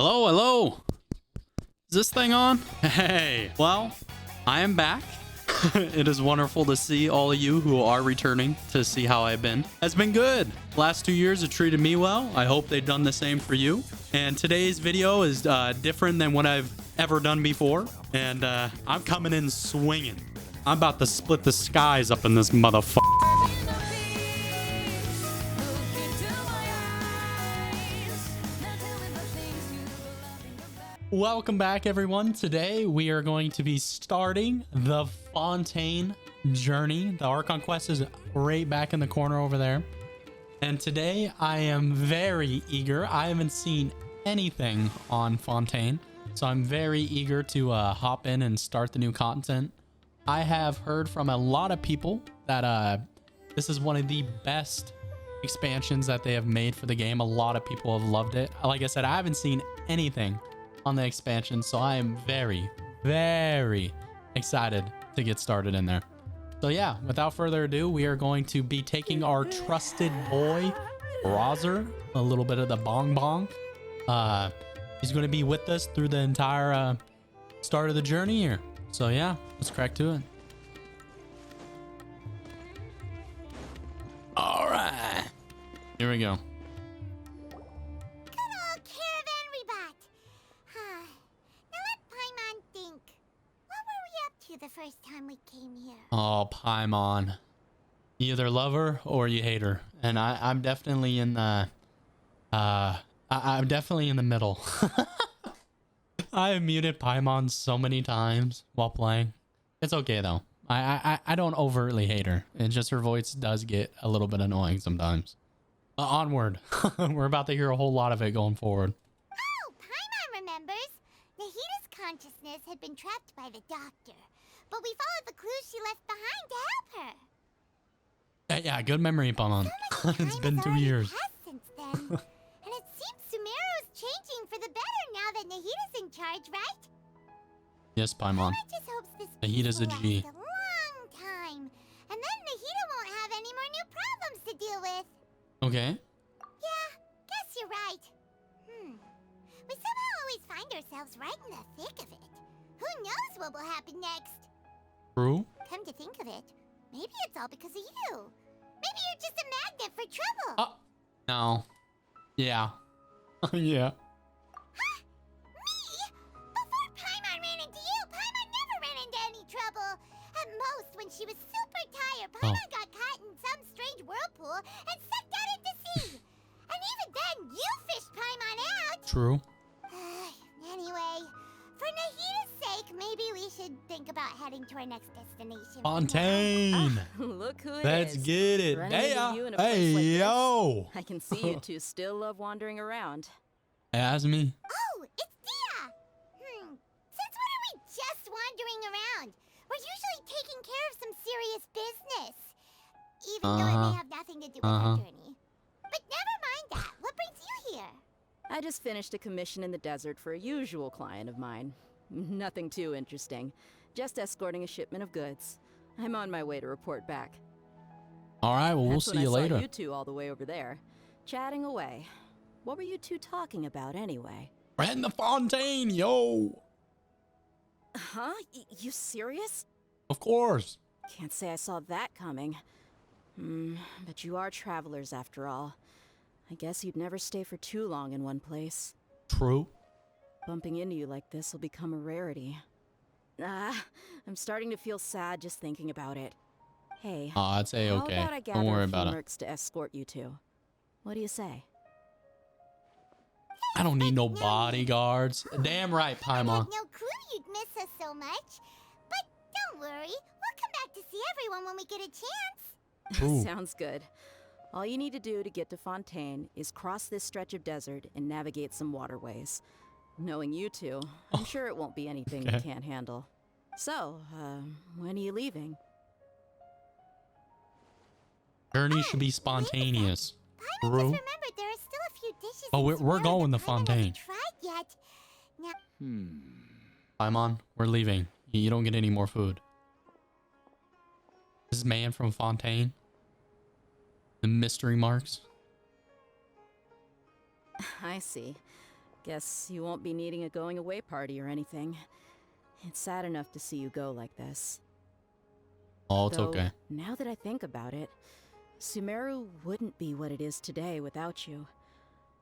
Hello, hello. Is this thing on? Hey, well, I am back. It is wonderful to see all of you who are returning to see how I've been. It's been good. Last 2 years have treated me well. I hope they've done the same for you. And today's video is different than what I've ever done before. And I'm coming in swinging. I'm about to split the skies up in this motherfucker. Welcome back, everyone. Today we are going to be starting the Fontaine journey. The Archon quest is right back in the corner over there. And today I am very eager. I haven't seen anything on Fontaine, so I'm very eager to hop in and start the new content. I have heard from a lot of people that this is one of the best expansions that they have made for the game. A lot of people have loved it. Like I said, I haven't seen anything on the expansion, so I am very, very excited to get started in there. So yeah, without further ado, we are going to be taking our trusted boy Rozer, a little bit of the bong bong. He's going to be with us through the entire start of the journey here. So yeah, let's crack to it. All right, here we go. The first time we came here. Oh, Paimon. You either love her or you hate her. And I'm definitely in the I'm definitely in the middle. I have muted Paimon so many times while playing. It's okay though. I don't overtly hate her. It's just her voice does get a little bit annoying sometimes. Onward. We're about to hear a whole lot of it going forward. Oh, Paimon remembers. Nahita's consciousness had been trapped by the doctor. But we followed the clues she left behind to help her. Yeah, good memory, Paimon. It's been 2 years. Since then. And it seems Sumeru's changing for the better now that Nahita's in charge, right? Yes, Paimon. I just hope this Nahita's a G. a long time. And then Nahita won't have any more new problems to deal with. Okay. Yeah, guess you're right. We somehow always find ourselves right in the thick of it. Who knows what will happen next? True. Come to think of it, maybe it's all because of you. Maybe you're just a magnet for trouble. No. Yeah. Yeah. Huh? Me? Before Paimon ran into you, Paimon never ran into any trouble. At most, when she was super tired, Paimon got caught in some strange whirlpool and sucked out into sea. And even then, you fished Paimon out. True. Anyway, for Nahita's sake, maybe we should think about heading to our next destination. Fontaine. Look who it Let's is. get it. Hey, Yo. I can see you two still love wandering around. As me. Oh, it's Dia. Since when are we just wandering around? We're usually taking care of some serious business. Even though it may have nothing to do with our journey. But never mind that. What brings you here? I just finished a commission in the desert for a usual client of mine. Nothing too interesting. Just escorting a shipment of goods. I'm on my way to report back. All right, well, we'll see you later. Saw you two all the way over there, chatting away. What were you two talking about anyway? We're heading to Fontaine, yo. Huh? You serious? Of course. Can't say I saw that coming. But you are travelers after all. I guess you'd never stay for too long in one place. True. Bumping into you like this will become a rarity. I'm starting to feel sad just thinking about it. Hey, I'd say okay. How about I gather Don't worry a few about it. mercs to escort you two? What do you say? I don't need no bodyguards. Damn right, I had Paimon. no clue you'd miss us so much. But don't worry, we'll come back to see everyone when we get a chance. True. Sounds good. All you need to do to get to Fontaine is cross this stretch of desert and navigate some waterways. Knowing you two, I'm sure it won't be anything you can't handle. So, when are you leaving? Journey should be spontaneous. Paimon True. just remembered there are still a few dishes. Oh, in we're Sumeru going that to Paimon Fontaine. hasn't tried yet. Now, Paimon, we're leaving. You don't get any more food. This man from Fontaine. The mystery marks. I see. Guess you won't be needing a going away party or anything. It's sad enough to see you go like this. Oh, it's Though, okay. now that I think about it, Sumeru wouldn't be what it is today without you.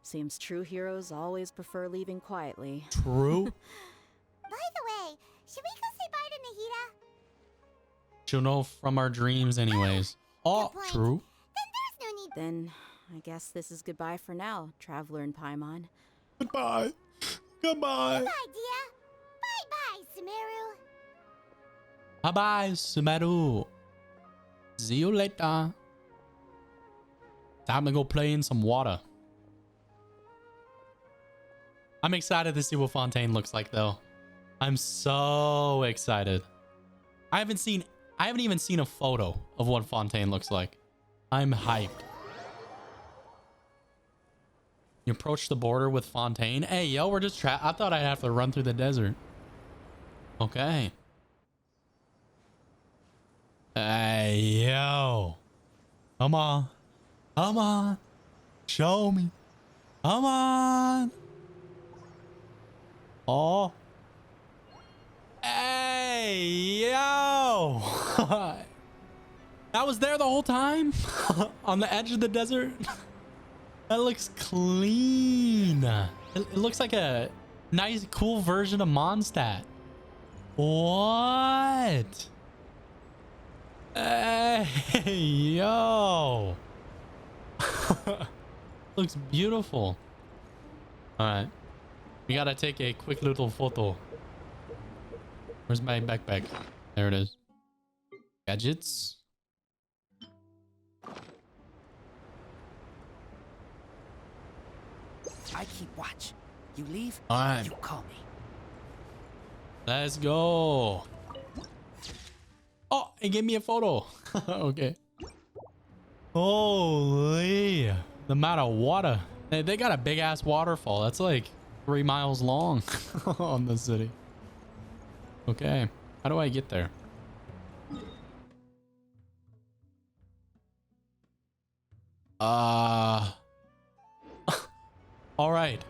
Seems true heroes always prefer leaving quietly. True. By the way, should we go say bye to Nahida? She'll know from our dreams anyways. Oh, Good point. true. Then there's no need. Then, I guess this is goodbye for now, Traveler and Paimon. Goodbye. Goodbye. Bye, dear. Bye-bye, Sumeru. Bye-bye, Sumeru. See you later. Time to go play in some water. I'm excited to see what Fontaine looks like, though. I'm so excited. I haven't even seen a photo of what Fontaine looks like. I'm hyped. You approach the border with Fontaine. Hey, yo, we're just I thought I'd have to run through the desert. Okay. Hey, yo. Come on. Come on. Show me. Come on. Oh. Hey, yo. That was there the whole time? On the edge of the desert? That looks clean. It looks like a nice, cool version of Mondstadt. What? Hey, yo. Looks beautiful. All right. We gotta take a quick little photo. Where's my backpack? There it is. Gadgets. I keep watch. You leave, All right. you call me. Let's go. Oh, it gave me a photo. Okay. Holy. The amount of water. Hey, they got a big ass waterfall. That's like 3 miles long on the city. Okay. How do I get there? All right.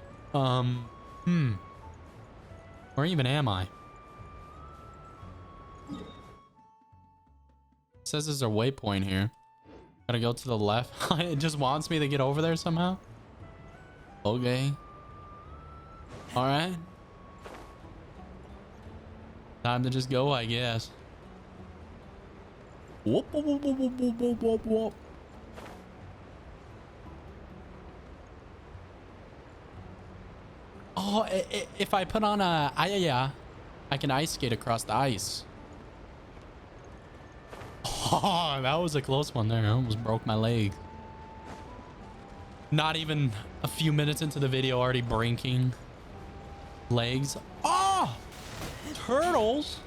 Where even am I? It says there's a waypoint here. Gotta go to the left. It just wants me to get over there somehow. Okay. All right. Time to just go, I guess. Whoop, whoop, whoop, whoop, whoop, whoop, whoop, whoop. Oh, if I put on a yeah, I can ice skate across the ice. Oh, that was a close one there. I almost broke my leg. Not even a few minutes into the video, already breaking legs. Oh, turtles.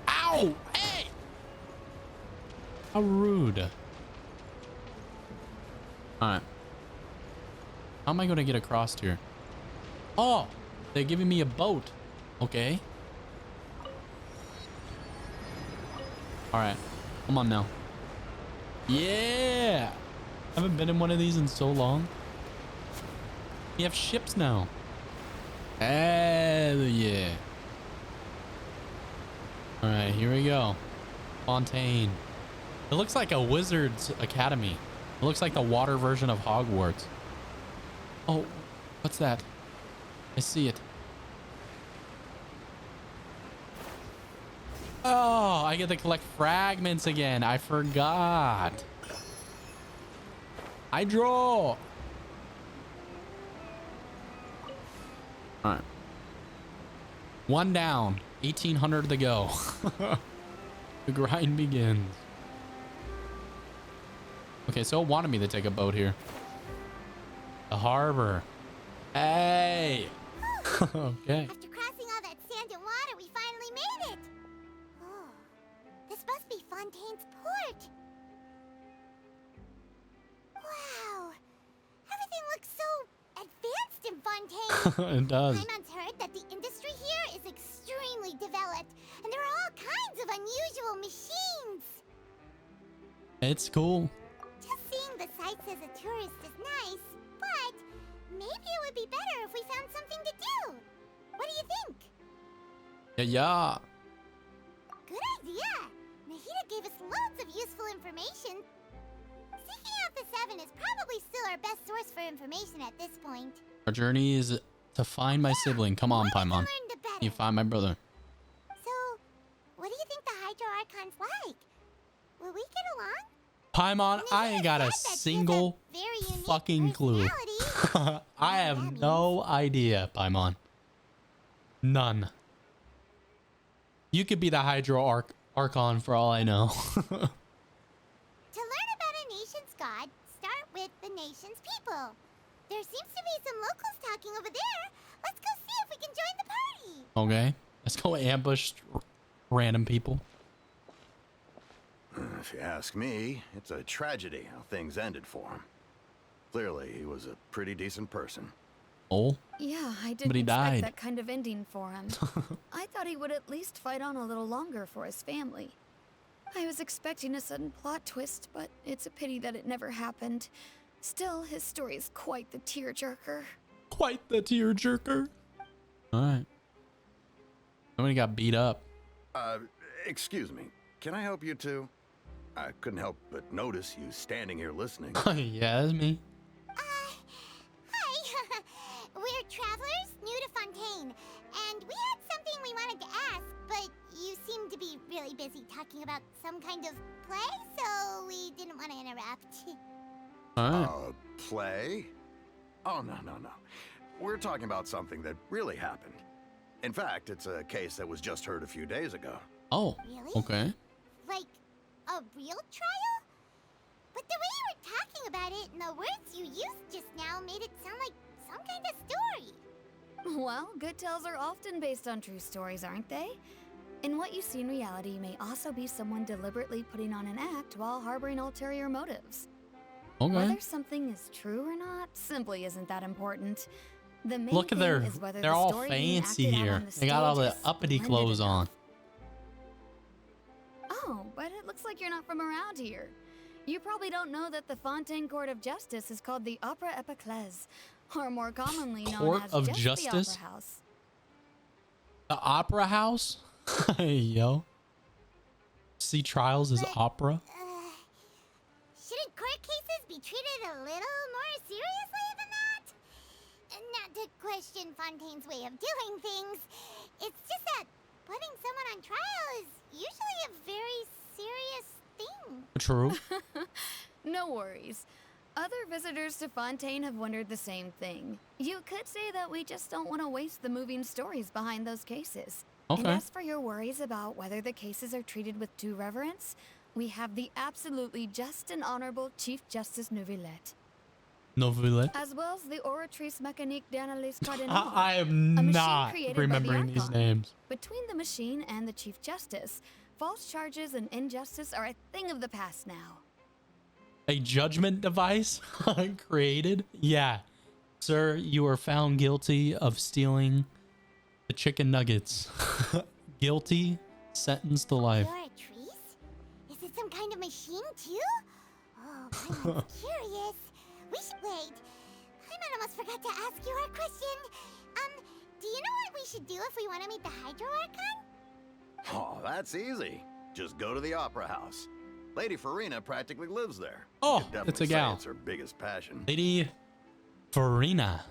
Ow. Hey. How rude. All right. How am I going to get across here? Oh, they're giving me a boat. Okay. All right. Come on now. Yeah. I haven't been in one of these in so long. We have ships now. Hell yeah. All right, here we go. Fontaine. It looks like a wizard's academy. It looks like the water version of Hogwarts. Oh, what's that? I see it. Oh, I get to collect fragments again. I forgot. I draw. All right. One down. 1,800 to go. The grind begins. Okay, so it wanted me to take a boat here. The harbor. Hey. Okay. After crossing all that sand and water, we finally made it. Oh, this must be Fontaine's port. Wow. Everything looks so advanced in Fontaine. It does. Paimon's heard that the industry here is extremely developed, and there are all kinds of unusual machines. It's cool. Just seeing the sights as a tourist is nice, but maybe it would be better Yeah. Good idea. Nahida gave us loads of useful information. Seeking out the Seven is probably still our best source for information at this point. Our journey is to find my sibling. Come on, The more we can Paimon. learn, the better. You find my brother. So, what do you think the Hydro Archon's like? Will we get along? Paimon, I ain't got a Nahida said that she has single very unique fucking clue. personality. I have no idea, Paimon. None. You could be the Hydro Archon for all I know. To learn about a nation's god, start with the nation's people. There seems to be some locals talking over there. Let's go see if we can join the party. Okay. Let's go ambush random people. If you ask me, it's a tragedy how things ended for him. Clearly, he was a pretty decent person. Oh, Yeah, I But didn't he expect died. that kind of ending for him. I thought he would at least fight on a little longer for his family. I was expecting a sudden plot twist, but it's a pity that it never happened. Still, his story is quite the tearjerker. quite the tearjerker. All right. Somebody got beat up. Excuse me. Can I help you two? I couldn't help but notice you standing here listening. Yeah, that's me. Hi. We're travelers new to Fontaine, and we had something we wanted to ask, but you seem to be really busy talking about some kind of play, so we didn't want to interrupt. All right. Play? Oh, no. We're talking about something that really happened. In fact, it's a case that was just heard a few days ago. Oh, Really? okay. Like a real trial? But the way you were talking about it and the words you used just now made it sound like some kind of story. Well, good tales are often based on true stories, aren't they? And what you see in reality may also be someone deliberately putting on an act while harboring ulterior motives. Okay. Whether something is true or not simply isn't that important. The main Look at thing is whether they're the all story being fancy acted out here. on the They got all stage the is uppity splendid clothes on. enough. Oh, but it looks like you're not from around here. You probably don't know that the Fontaine Court of Justice is called the Opera Epiclese, or more commonly known Court as of just Justice? the Opera House. The opera house? Hey, yo. See trials as But, opera? Shouldn't court cases be treated a little more seriously than that? Not to question Fontaine's way of doing things. It's just that putting someone on trial is usually a very serious thing. True. No worries. Other visitors to Fontaine have wondered the same thing. You could say that we just don't want to waste the moving stories behind those cases. And Okay. as for your worries about whether the cases are treated with due reverence, we have the absolutely just and honorable Chief Justice Neuvillette, Novelet. as well as the Oratrice Mécanique d'Analyse Cardinale. I am machine not created by the remembering these Archon. names. Between the machine and the Chief Justice, false charges and injustice are a thing of the past now. A judgment device created? Yeah. Sir, you are found guilty of stealing the chicken nuggets. Guilty, sentenced to life. You're a trees? Is it some kind of machine too? Oh, I'm curious. We should wait. I almost forgot to ask you our question. Do you know what we should do if we want to meet the Hydro Archon? Oh, that's easy. Just go to the Opera House. Lady Farina practically lives there. Oh, You could definitely it's a say gal. It's her biggest passion. Lady Farina.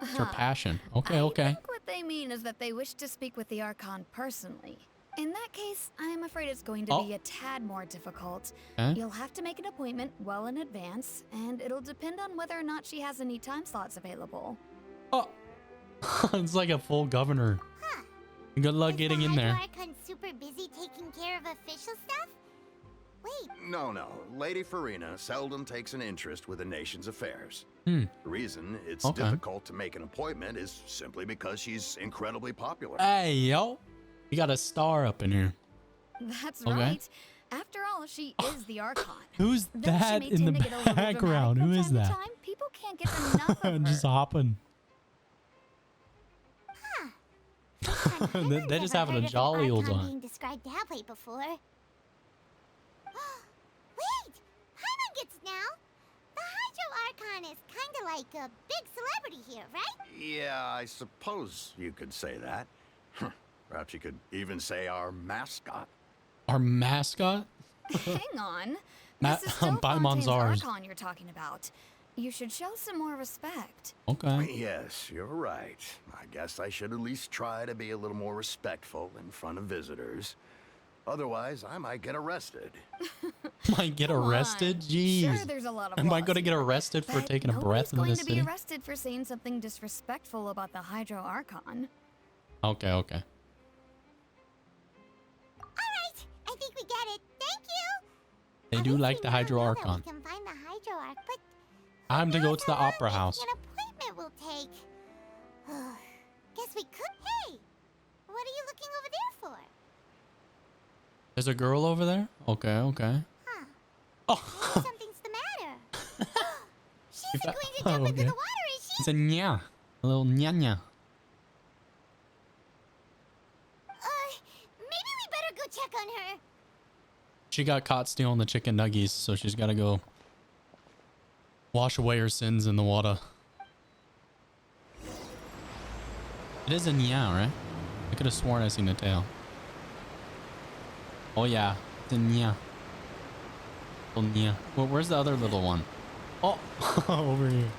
It's her Huh. passion. Okay, I okay. think what they mean is that they wish to speak with the Archon personally. In that case, I'm afraid it's going to be a tad more difficult. Okay. You'll have to make an appointment well in advance, and it'll depend on whether or not she has any time slots available. Oh. It's like a full governor. Huh. Good luck Is getting the in there. Hydro Archon super busy taking care of official stuff? Wait, No. Lady Farina seldom takes an interest with the nation's affairs. Hmm. The reason it's Okay. difficult to make an appointment is simply because she's incredibly popular. Hey, yo. You got a star up in here. That's Okay. right. After all, she is the Archon. Who's Though she that may in the tend to get a little background? dramatic Who from is time to that? time, people can't get enough of her. Just hopping. I've They just never having a heard of an jolly old Archon time. being described that way before. Wait! Paimon gets now! The Hydro Archon is kinda like a big celebrity here, right? Yeah, I suppose you could say that. Perhaps you could even say our mascot. Our mascot? Hang on. Ma- This is still Paimon's Fontaine's ours. Archon you're talking about. You should show some more respect. Okay. Yes, you're right. I guess I should at least try to be a little more respectful in front of visitors. Otherwise, I might get arrested. Might get Come arrested? on. Jeez. Sure, there's a lot of Am I laws going to get here, arrested for but taking a breath in nobody's this going city? to be arrested for saying something disrespectful about the Hydro Archon. Okay, okay. Alright, I think we get it. Thank you! They At do least like we the now Hydro know that Archon. We can find the Hydro Arc, but Time to go knows to the how long Opera House. An appointment will take. Guess we could. Hey, what are you looking over there for? There's a girl over there? Okay, okay. Huh? Oh, Maybe something's the matter. She's that- going to jump into okay. the water, is she? it's a nya. A little nya. Maybe we better go check on her. She got caught stealing the chicken nuggies, so she's got to go wash away her sins in the water. It is a nya, right? I could have sworn I seen the tail. Oh yeah, it's a nya. Little nya. Well, where's the other little one? Oh, over here.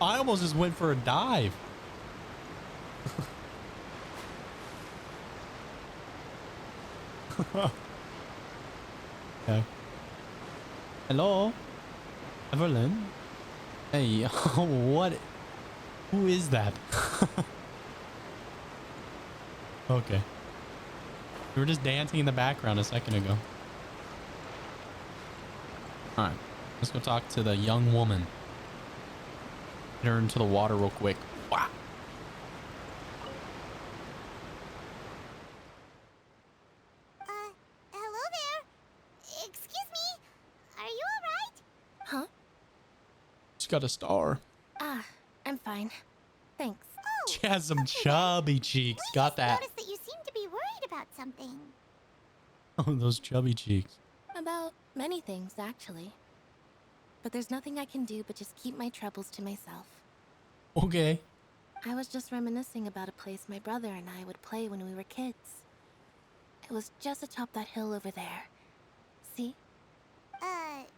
I almost just went for a dive. Okay. Hello, Evelyn. Hey, what? Who is that? Okay. We were just dancing in the background a second ago. All right, let's go talk to the young woman. Get her into the water real quick. Wow. Hello there. Excuse me. Are you alright? Huh? She's got a star. Ah, I'm fine. Thanks. Oh, She has some okay. chubby cheeks. We Got just that. noticed that you seem to be worried about something. Oh, those chubby cheeks. About many things, actually. But there's nothing I can do but just keep my troubles to myself. Okay. I was just reminiscing about a place my brother and I would play when we were kids. It was just atop that hill over there. See?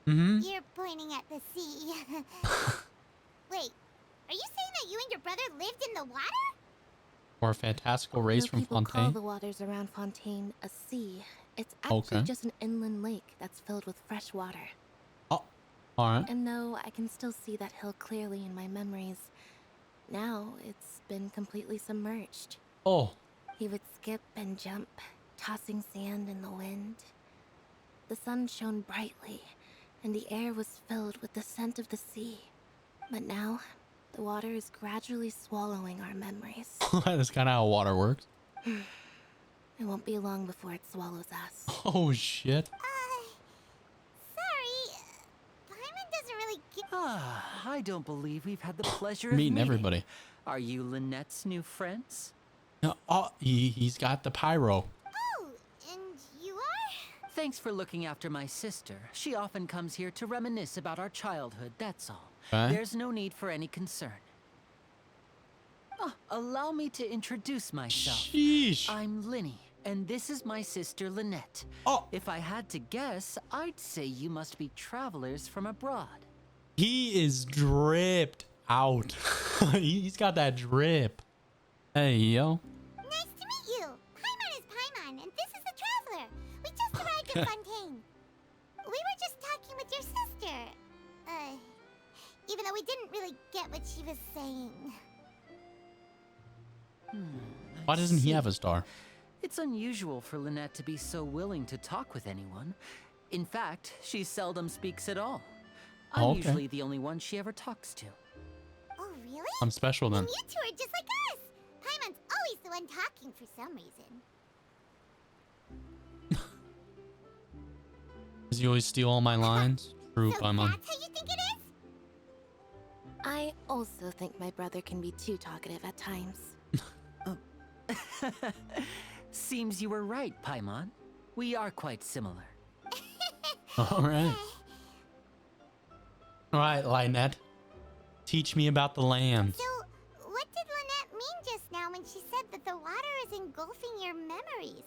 Mm-hmm. You're pointing at the sea. Wait, are you saying that you and your brother lived in the water? Or a fantastical race Though from people call Fontaine. the waters around Fontaine a sea, it's actually Okay. just an inland lake that's filled with fresh water. Oh, all right. And though I can still see that hill clearly in my memories, now it's been completely submerged. Oh, He would skip and jump, tossing sand in the wind. The sun shone brightly, and the air was filled with the scent of the sea. But now, the water is gradually swallowing our memories. that's kind of how water works. It won't be long before it swallows us. Oh, shit. Sorry. Paimon doesn't really get. Ah, I don't believe we've had the pleasure of Meeting everybody. Are you Lynette's new friends? No, oh, he's got the pyro. Oh, and you are? Thanks for looking after my sister. She often comes here to reminisce about our childhood, that's all. Okay. There's no need for any concern. Allow me to introduce myself. Sheesh. I'm Linny, and this is my sister Lynette. Oh, If I had to guess, I'd say you must be travelers from abroad. he is dripped out. He's got that drip. Hey, yo. Nice to meet you. Paimon is Paimon, and this is the traveler. We just arrived in Fontaine. We were just talking with your sister. Even though we didn't really get what she was saying. Why doesn't he have a star? It's unusual for Lynette to be so willing to talk with anyone. In fact, she seldom speaks at all. I'm Okay. usually the only one she ever talks to. Oh, really? I'm special then. And you two are just like us. Paimon's always the one talking for some reason. Does he always steal all my lines? True, So Paimon. that's how you think it is? I also think my brother can be too talkative at times. Seems you were right, Paimon. We are quite similar. All right. All right, Lynette. Teach me about the lambs. So, what did Lynette mean just now, when she said that the water is engulfing your memories,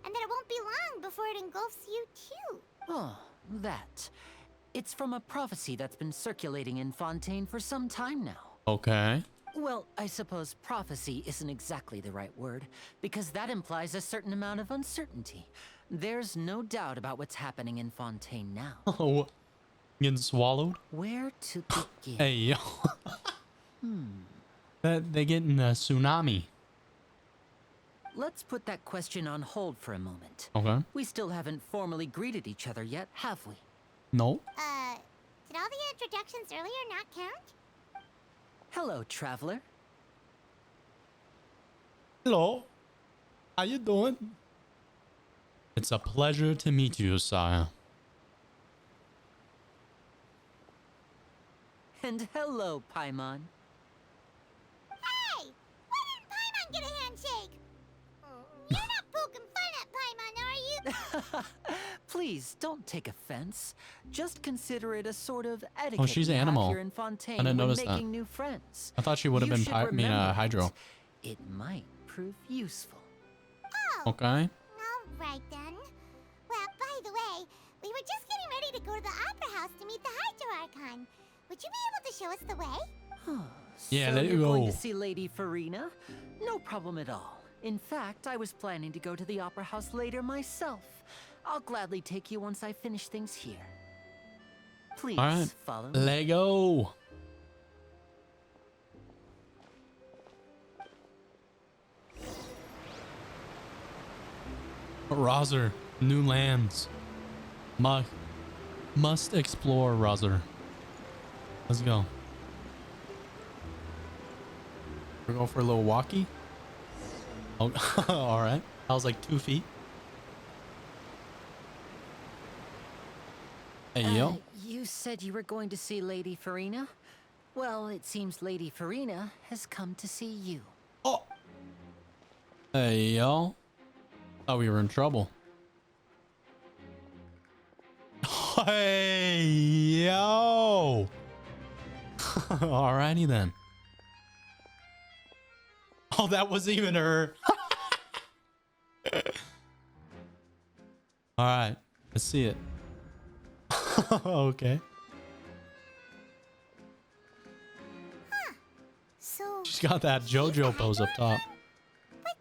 and that it won't be long before it engulfs you too. Oh, that. It's from a prophecy that's been circulating in Fontaine for some time now. Okay. Well, I suppose prophecy isn't exactly the right word, because that implies a certain amount of uncertainty. There's no doubt about what's happening in Fontaine now. Oh, getting swallowed? Where to begin? Hey, yo. They're getting a tsunami. Let's put that question on hold for a moment. Okay. We still haven't formally greeted each other yet, have we? No. Did all the introductions earlier not count? Hello, traveler. Hello. How you doing? It's a pleasure to meet you, sire. And hello, Paimon. Hey! Why didn't Paimon get a handshake? You're not poking fun at Paimon, are you? Please, don't take offense. Just consider it a sort of etiquette Oh, she's we have animal. here in Fontaine I didn't when notice that. making new friends. I thought she would have You been should remember Hydro. It might prove useful. Oh, Okay. all right then. Well, by the way, we were just getting ready to go to the Opera House to meet the Hydro Archon. Would you be able to show us the way? Yeah, So there you you're going go. to see Lady Farina? No problem at all. In fact, I was planning to go to the Opera House later myself. I'll gladly take you once I finish things here. Please All right. follow me. Lego. Rozer, new lands. Must explore Rozer. Let's go. We're going for a little walkie. Oh, all right. That was like 2 feet. Hey, yo. You said you were going to see Lady Farina? Well, it seems Lady Farina has come to see you. Oh. Hey, yo. Thought we were in trouble. Hey, yo. Alrighty then. Oh, that wasn't even her. All right. Let's see it. Okay. So, She's got that JoJo pose up top. but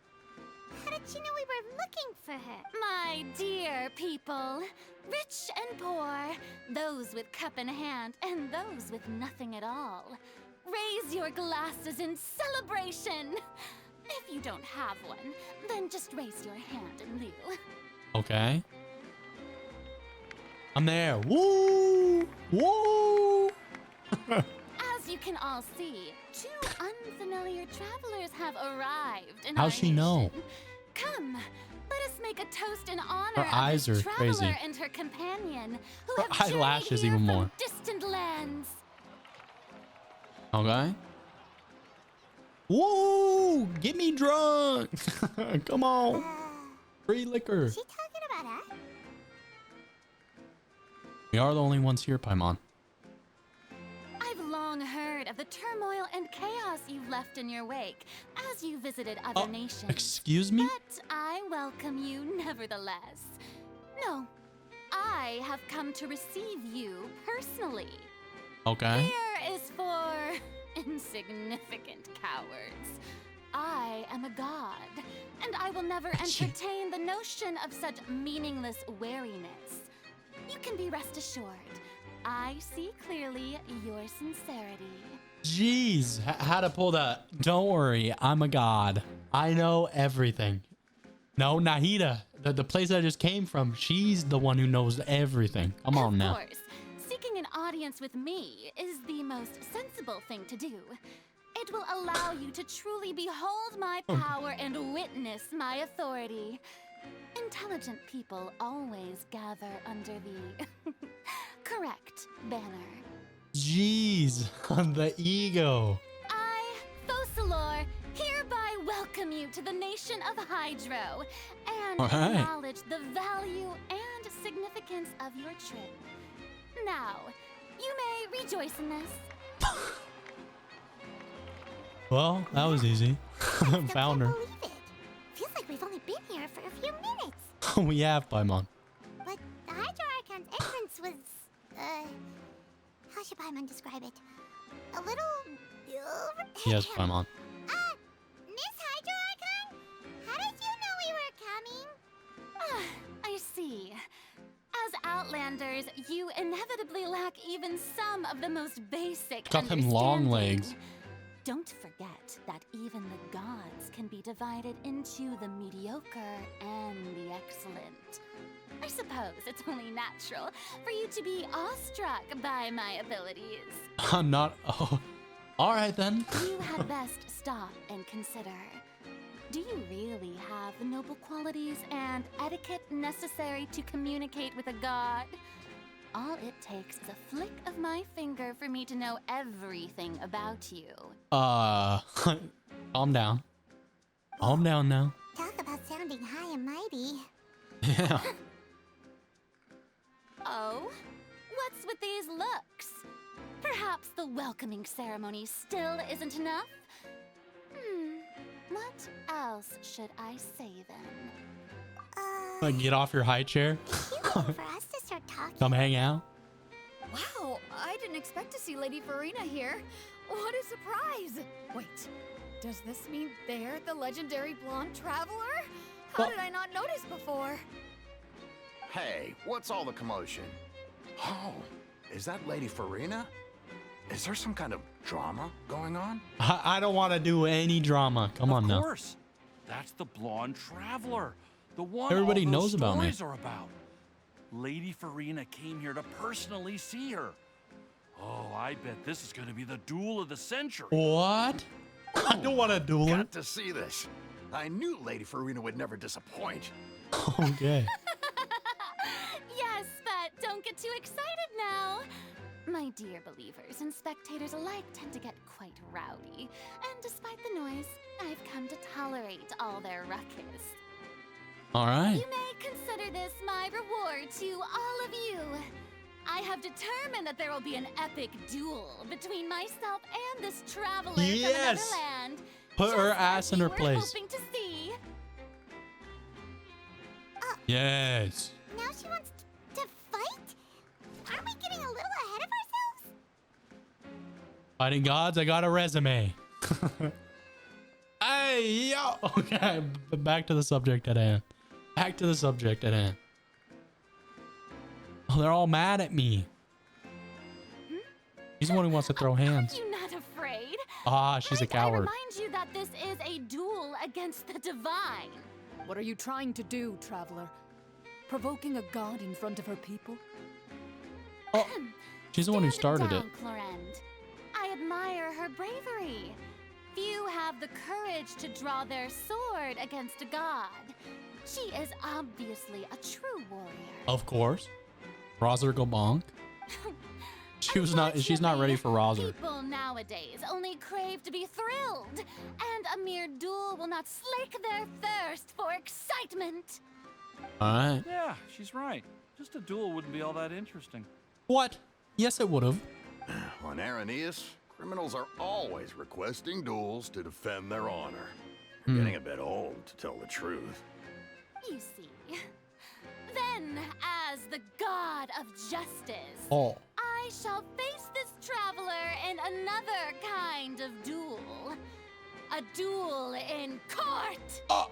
how did she know we were looking for her? My dear people, rich and poor, those with cup in hand and those with nothing at all, raise your glasses in celebration. If you don't have one, then just raise your hand in lieu. Okay. I'm there. Woo! Woo! As you can all see, 2 unfamiliar travelers have arrived in our How's she know? nation. Come, let us make a toast in honor Her of eyes this are traveler crazy. and her companion who Her have journeyed eyelashes here even from more. distant lands. Okay. Woo! Get me drunk! Come on. Free liquor. Is she talking about us? We are the only ones here, Paimon. I've long heard of the turmoil and chaos you've left in your wake as you visited other nations. Excuse me? But I welcome you nevertheless. No, I have come to receive you personally. Okay. Here is for insignificant cowards. I am a god, and I will never entertain the notion of such meaningless wariness. You can be rest assured, I see clearly your sincerity. Jeez, how to pull that? Don't worry, I'm a god. I know everything. No, Nahida, the place I just came from, she's the one who knows everything. Come on now. Of course, seeking an audience with me is the most sensible thing to do. It will allow you to truly behold my power and witness my authority. Intelligent people always gather under the correct banner. Jeez, the ego. I, Focalor, hereby welcome you to the nation of Hydro and All right. acknowledge the value and significance of your trip. Now, you may rejoice in this. Well, that was easy. Found her. Believe it. Feels like we've only been here for a few minutes. We have Paimon. But the Hydro Archon's entrance was, how should Paimon describe it? A little... Yes, Paimon. Miss Hydro Archon? How did you know we were coming? I see. As Outlanders, you inevitably lack even some of the most basic Got them long understanding. legs. Don't forget that even the gods can be divided into the mediocre and the excellent. I suppose it's only natural for you to be awestruck by my abilities. I'm not. Oh. All right then. You had best stop and consider. Do you really have the noble qualities and etiquette necessary to communicate with a god? All it takes is a flick of my finger for me to know everything about you. Calm down. Calm down now. Talk about sounding high and mighty. Yeah. Oh? What's with these looks? Perhaps the welcoming ceremony still isn't enough? What else should I say then? Like, get off your high chair. For us to start talking. Come hang out. Wow, I didn't expect to see Lady Farina here. What a surprise! Wait, does this mean they're the legendary blonde traveler? How Well- did I not notice before? Hey, what's all the commotion? Oh, is that Lady Farina? Is there some kind of drama going on? I don't want to do any drama. Come on now. Of course. That's the blonde traveler. The one Everybody all those knows about me. stories are about. Lady Farina came here to personally see her. Oh, I bet this is going to be the duel of the century. What? I don't want to duel her. Got to see this. I knew Lady Farina would never disappoint. Okay. Yes, but don't get too excited now. My dear believers and spectators alike tend to get quite rowdy, and despite the noise, I've come to tolerate all their ruckus. All right. You may consider this my reward to all of you. I have determined that there will be an epic duel between myself and this traveler Yes! from another land. Put her just ass as in you her were place. hoping to see. Yes. Now she wants to fight? Aren't we getting a little ahead of ourselves? Fighting gods, I got a resume. Hey, yo. Okay, back to the subject at hand. Back to the subject at hand. Oh, they're all mad at me. He's the one who wants to throw hands. Are you not afraid? Ah, she's a I coward. remind you that this is a duel against the divine. What are you trying to do, traveler? Provoking a god in front of her people? Oh, she's the one who Stand started down, it. Clorinde. I admire her bravery. Few have the courage to draw their sword against a god. She is obviously a true warrior. Of course. Rozer go bonk. She's not ready for Rozer. People nowadays only crave to be thrilled, and a mere duel will not slake their thirst for excitement. All right. Yeah, she's right. Just a duel wouldn't be all that interesting. What? Yes, it would have. On Araneus, criminals are always requesting duels to defend their honor. You're getting a bit old, to tell the truth. You see. Then, as the god of justice, Oh. I shall face this traveler in another kind of duel. A duel in court!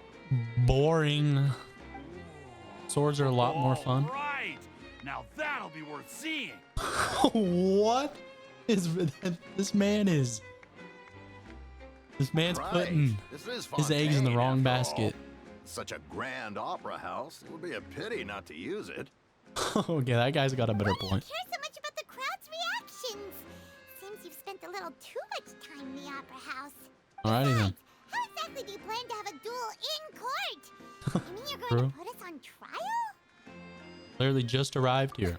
Boring. Swords are a lot more fun. Right. Now that'll be worth seeing. What is this man is? This man's Right. putting This is his eggs in the Fontaine, wrong after all. basket. Such a grand opera house, it would be a pity not to use it. Okay, that guy's got a better Why point. do you care so much about the crowd's reactions? Seems you've spent a little too much time in the opera house. Alrighty then. How exactly do you plan to have a duel in court? You mean you're going True. to put us on trial? Clearly just arrived here.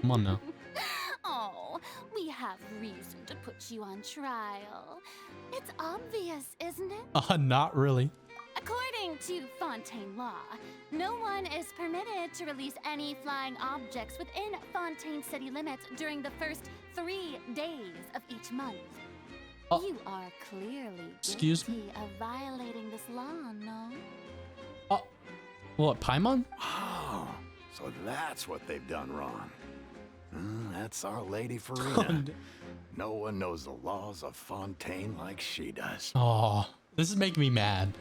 Come on now. Oh, we have reason to put you on trial. It's obvious, isn't it? Not really. According to Fontaine law, no one is permitted to release any flying objects within Fontaine city limits during the first 3 days of each month. Oh. You are clearly Excuse guilty of violating this law, no? Oh, what, Paimon? Oh, so that's what they've done wrong. That's our Lady Farina. No one knows the laws of Fontaine like she does. Oh, this is making me mad.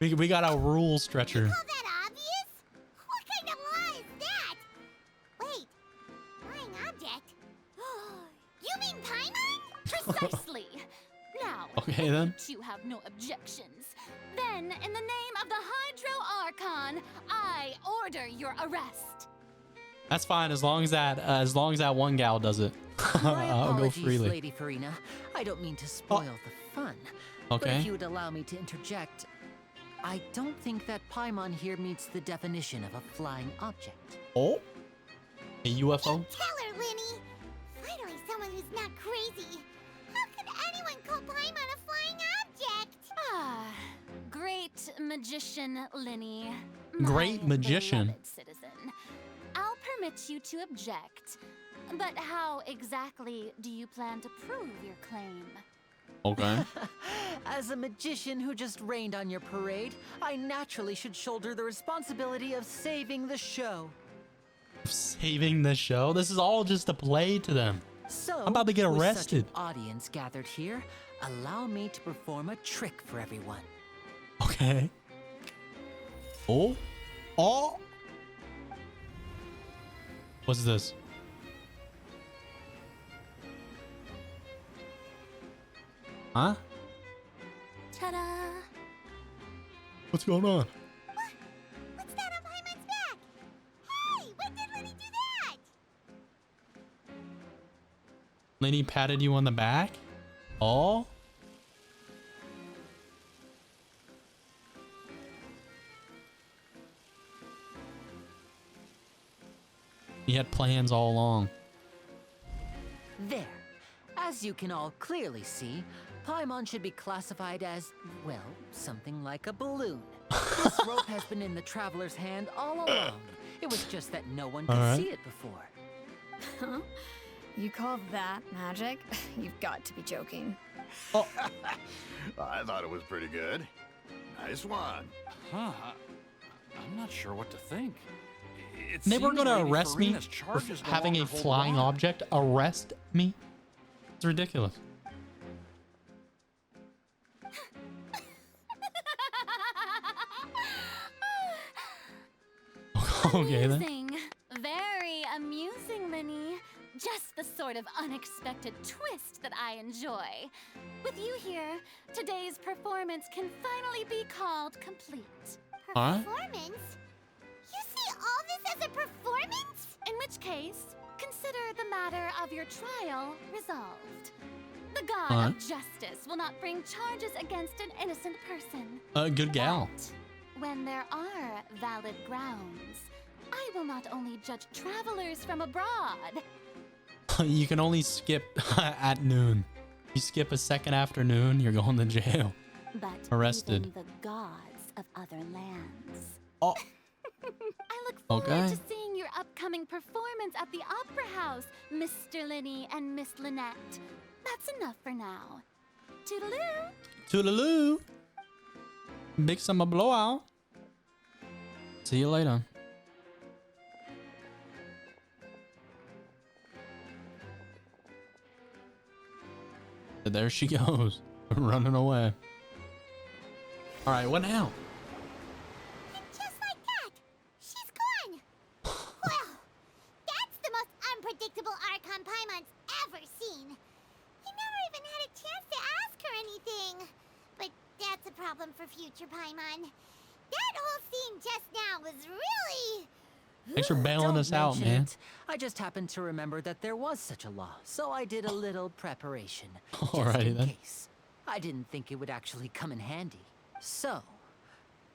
we got a rule stretcher. Call that obvious? What kind of law is that? Wait, flying object? You mean Paimon? Precisely. Now, Okay, then. you have no objections. Then, in the name of the Hydro Archon, I order your arrest. That's fine as long as that one gal does it. My I'll go apologies, freely. Lady Farina. I don't mean to spoil the fun. But Okay. if you would allow me to interject, I don't think that Paimon here meets the definition of a flying object. Oh, a UFO. Tell her, Linny. Finally, someone who's not crazy. How could anyone call Paimon a flying object? Ah, great magician, Linny. Great My magician. beloved citizen. I'll permit you to object. But how exactly do you plan to prove your claim? Okay. As a magician who just rained on your parade, I naturally should shoulder the responsibility of saving the show. Saving the show. This is all just a play to them. So, I'm about to get with arrested. such an audience gathered here, allow me to perform a trick for everyone. Okay. Oh. Oh. What's this? Huh? Ta-da! What's going on? What's that on Paimon's back? Hey, when did Linny do that? Lenny patted you on the back? Oh? He had plans all along. There. As you can all clearly see, Paimon should be classified as, well, something like a balloon. This rope has been in the traveler's hand all along. It was just that no one could All right. see it before. Huh? You call that magic? You've got to be joking. I thought it was pretty good. Nice one. Huh? I'm not sure what to think. They were gonna arrest me for having a flying object arrest me? It's ridiculous. Okay then. Amusing. Very amusing, Linny. Just the sort of unexpected twist that I enjoy. With you here, today's performance can finally be called complete. All right. Performance? You see all this as a performance? In which case, consider the matter of your trial resolved. The god All of right. justice will not bring charges against an innocent person. Good gal. But when there are valid grounds, I will not only judge travelers from abroad. You can only skip at noon. You skip a second afternoon, you're going to jail. But Arrested. even the gods of other lands. Oh. I look forward Okay. to seeing your upcoming performance at the Opera House, Mr. Linny and Miss Lynette. That's enough for now. Toodaloo! Toodaloo. Big summer blowout. See you later. There she goes, running away. All right, what now? And just like that, she's gone. Well, that's the most unpredictable Archon Paimon's ever seen. He never even had a chance to ask her anything. But that's a problem for future Paimon. That whole scene just now was really... Thanks for bailing Don't us out, mention man. it. I just happened to remember that there was such a law, so I did a little preparation. Just Alrighty in then. case. I didn't think it would actually come in handy. So,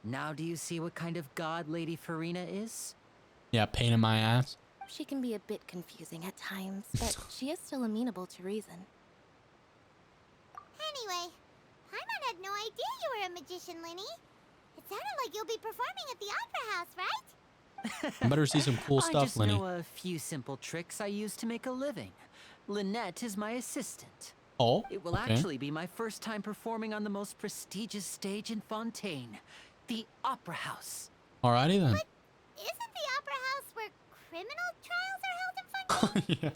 now do you see what kind of god Lady Farina is? Yeah, pain in my ass. She can be a bit confusing at times, but she is still amenable to reason. Anyway, Paimon had no idea you were a magician, Linny. It sounded like you'll be performing at the Opera House, right? I better see some cool I stuff, just Lenny. know a few simple tricks I use to make a living. Lynette is my assistant. Oh, It will okay. actually be my first time performing on the most prestigious stage in Fontaine, the Opera House. Alrighty then. Isn't the opera house where criminal trials are held in Fontaine? Yeah.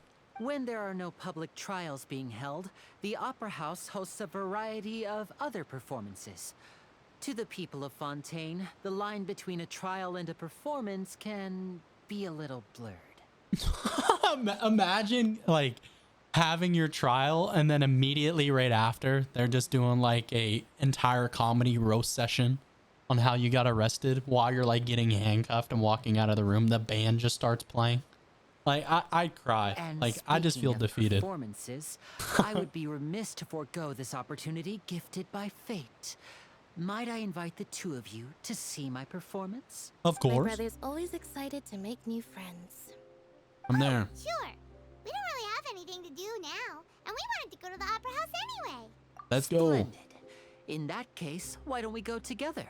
When there are no public trials being held, the Opera House hosts a variety of other performances. To the people of Fontaine, the line between a trial and a performance can be a little blurred. Imagine like having your trial and then immediately right after they're just doing like a entire comedy roast session on how you got arrested while you're like getting handcuffed and walking out of the room. The band just starts playing. Like I'd cry. And Like I just feel speaking of defeated. Performances, I would be remiss to forego this opportunity gifted by fate. Might I invite the two of you to see my performance? Of My course. brother's always excited to make new friends. I'm there. Sure. We don't really have anything to do now, and we wanted to go to the opera house anyway. Let's go. Splendid. In that case, why don't we go together?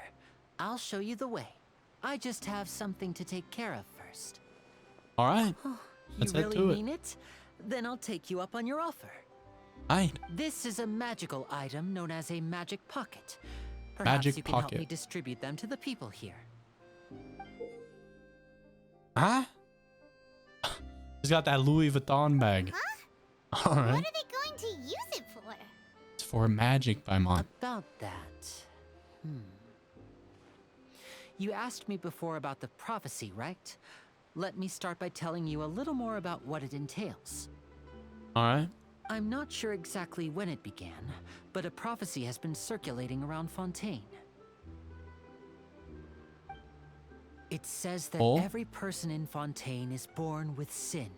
I'll show you the way. I just have something to take care of first. All right. You Let's head really to it. mean it? Then I'll take you up on your offer. All right. This is a magical item known as a magic pocket. Perhaps Magic you can help pocket. me distribute them to the people here. Huh? He's got that Louis Vuitton bag. All right. What are they going to use it for? It's for magic, Paimon. About that. You asked me before about the prophecy, right? Let me start by telling you a little more about what it entails. All right. I'm not sure exactly when it began, but a prophecy has been circulating around Fontaine. It says that Oh? every person in Fontaine is born with sin.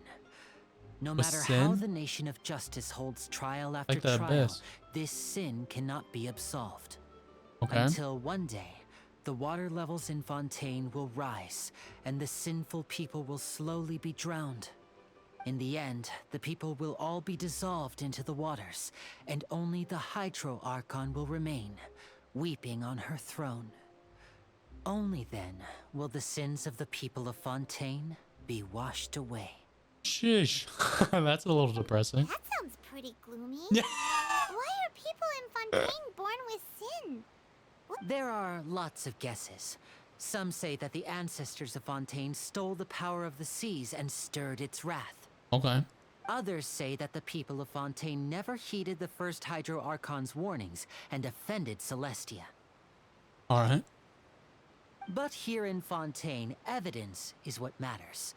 No With matter how sin? the nation of justice holds trial after Like the trial, abyss. this sin cannot be absolved. Okay. Until one day, the water levels in Fontaine will rise, and the sinful people will slowly be drowned. In the end, the people will all be dissolved into the waters, and only the Hydro Archon will remain, weeping on her throne. Only then will the sins of the people of Fontaine be washed away. Shish. That's a little depressing. That sounds pretty gloomy. Yeah. Why are people in Fontaine born with sin? There are lots of guesses. Some say that the ancestors of Fontaine stole the power of the seas and stirred its wrath. Okay. Others say that the people of Fontaine never heeded the first Hydro Archon's warnings and offended Celestia. All right. But here in Fontaine, evidence is what matters.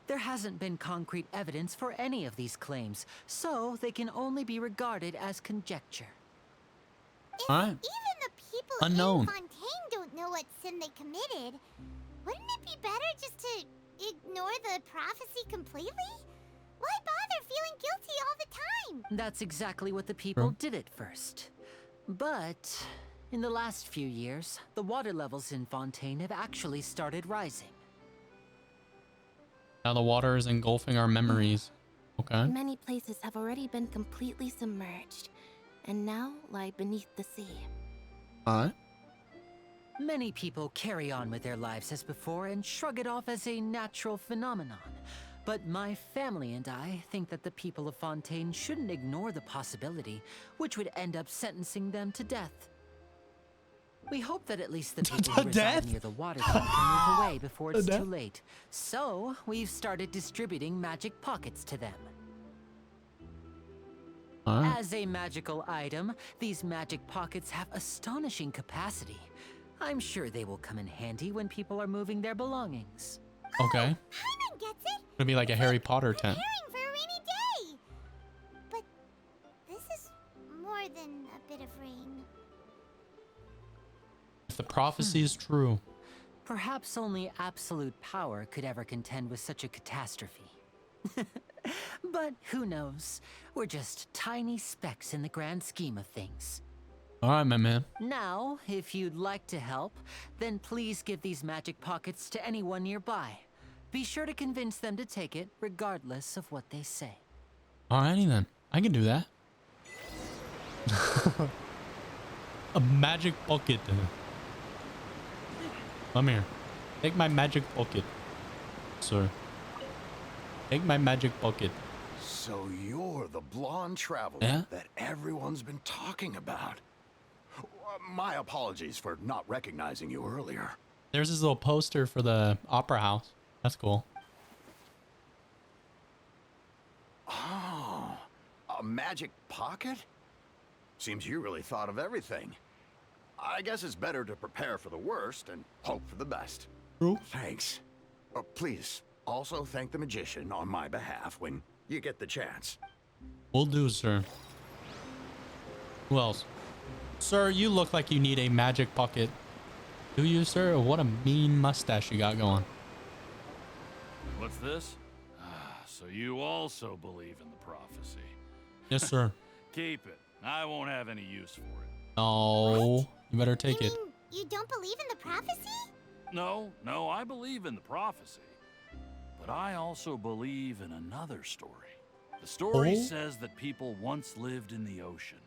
There hasn't been concrete evidence for any of these claims, so they can only be regarded as conjecture. If All right. even the people Unknown. in Fontaine don't know what sin they committed, wouldn't it be better just to ignore the prophecy completely? Why bother feeling guilty all the time? That's exactly what the people True. did at first. But in the last few years, the water levels in Fontaine have actually started rising. Now the water is engulfing our memories. Okay. Many places have already been completely submerged, and now lie beneath the sea. All right. Many people carry on with their lives as before and shrug it off as a natural phenomenon. But my family and I think that the people of Fontaine shouldn't ignore the possibility, which would end up sentencing them to death. We hope that at least the people who reside Death? near the waterfront can move away before it's Death? too late. So, we've started distributing magic pockets to them. All right. As a magical item, these magic pockets have astonishing capacity. I'm sure they will come in handy when people are moving their belongings. Okay. Paimon gets it. It'll be like a Harry Potter tent. Preparing for a rainy day. But this is more than a bit of rain. If the prophecy is true. Perhaps only absolute power could ever contend with such a catastrophe. But who knows? We're just tiny specks in the grand scheme of things. All right, my man. Now, if you'd like to help, then please give these magic pockets to anyone nearby. Be sure to convince them to take it, regardless of what they say. Alrighty then. I can do that. A magic pocket. Come here. Take my magic pocket, sir. Take my magic pocket. So you're the blonde traveler Yeah? that everyone's been talking about. My apologies for not recognizing you earlier. There's this little poster for the opera house. That's cool. Oh, a magic pocket? Seems you really thought of everything. I guess it's better to prepare for the worst and hope for the best. True. Thanks. Please, also thank the magician on my behalf when you get the chance. Will do, sir. Who else? Sir, you look like you need a magic pocket. Do you, sir? What a mean mustache you got going. What's this? So you also believe in the prophecy. Yes, sir. Keep it. I won't have any use for it. No. You better take You it. mean you don't believe in the prophecy? No, I believe in the prophecy. But I also believe in another story. The story Oh? says that people once lived in the ocean.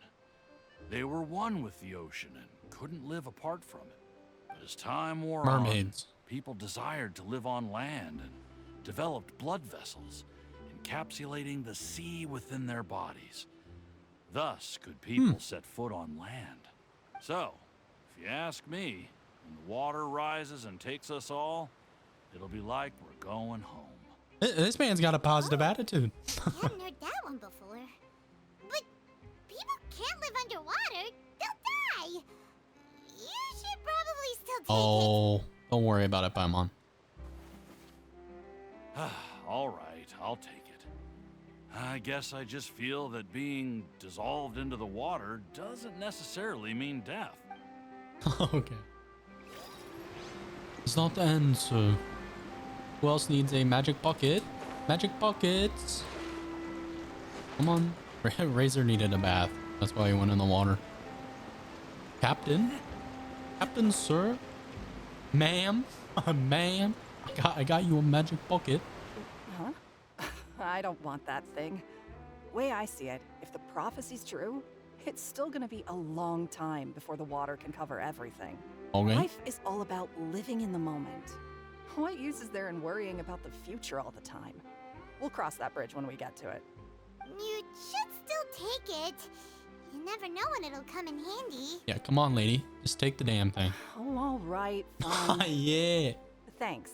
They were one with the ocean and couldn't live apart from it. But as time wore on, Mermaids. people desired to live on land and developed blood vessels, encapsulating the sea within their bodies. Thus could people set foot on land. So, if you ask me, when the water rises and takes us all, it'll be like we're going home. This man's got a positive attitude. I hadn't heard that one before. But people can't live underwater. They'll die. You should probably still take it. Oh, don't worry about it, Paimon. All right, I'll take it. I guess I just feel that being dissolved into the water doesn't necessarily mean death. Okay. It's not the answer. Who else needs a magic pocket? Magic pockets. Come on. Razor needed a bath. That's why he went in the water. Captain? Captain, sir? Ma'am? Ma'am? I got you a magic pocket. Huh? I don't want that thing. Way I see it, if the prophecy's true, it's still gonna be a long time before the water can cover everything. Okay. Life is all about living in the moment. What use is there in worrying about the future all the time? We'll cross that bridge when we get to it. You should still take it. You never know when it'll come in handy. Yeah, come on, lady. Just take the damn thing. Oh, all right, fine. Yeah. Thanks.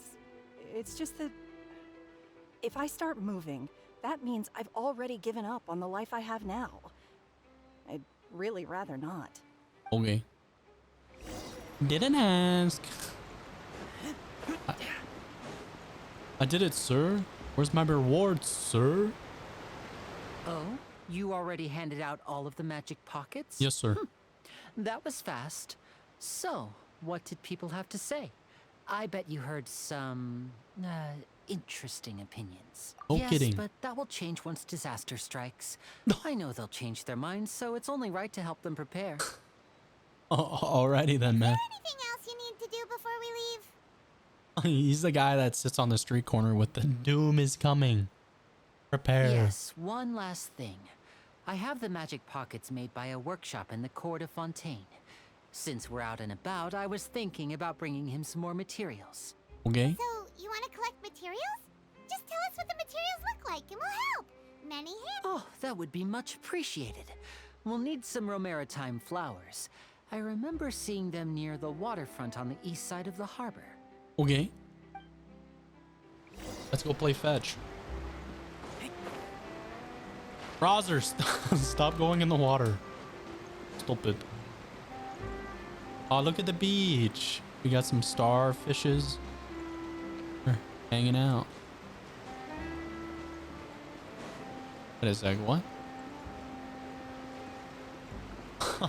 It's just that if I start moving, that means I've already given up on the life I have now. I'd really rather not. Okay. Didn't ask. I did it, sir. Where's my reward, sir? Oh, you already handed out all of the magic pockets? Yes, sir. That was fast. So, what did people have to say? I bet you heard some interesting opinions. No yes, kidding. but that will change once disaster strikes. I know they'll change their minds, so it's only right to help them prepare. Alrighty then, man. Anything else you need to do before we leave? He's the guy that sits on the street corner with the doom is coming. Prepare. Yes, one last thing. I have the magic pockets made by a workshop in the court of Fontaine. Since we're out and about, I was thinking about bringing him some more materials. Okay. So, you want to collect materials? Just tell us what the materials look like and we'll help. Many hints. Oh, that would be much appreciated. We'll need some Romaritime flowers. I remember seeing them near the waterfront on the east side of the harbor. Okay. Let's go play fetch. Rozer, stop going in the water. Stop it. Oh, look at the beach. We got some starfishes. They're hanging out. Wait a sec, what?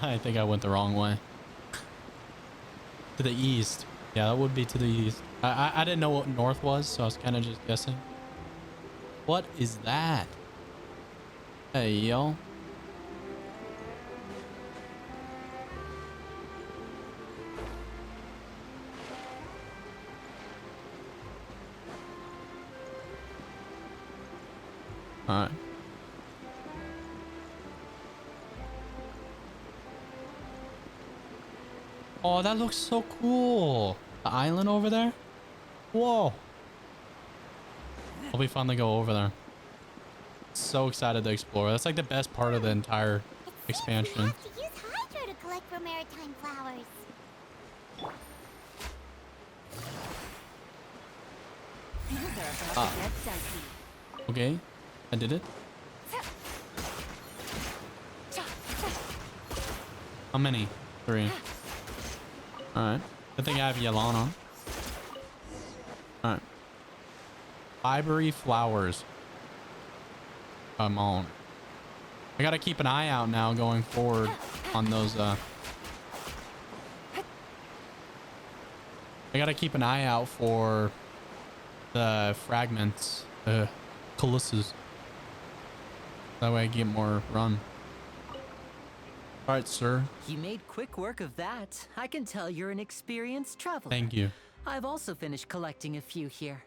I think I went the wrong way. To the east. Yeah, that would be to the east. I didn't know what north was, so I was kind of just guessing. What is that? Hey, yo. All right. Oh, that looks so cool. The island over there? Whoa. Hope we finally go over there. So excited to explore. That's like the best part of the entire It seems we expansion. have to use Hydro to collect for maritime flowers. Things are about to get dicey. Okay, I did it. How many? 3. Alright. I think I have Yelana. Alright. Fibery flowers. Come on. I gotta keep an eye out now going forward on those, I gotta keep an eye out for the fragments, calyces. That way I get more run. All right, sir. You made quick work of that. I can tell you're an experienced traveler. Thank you. I've also finished collecting a few here.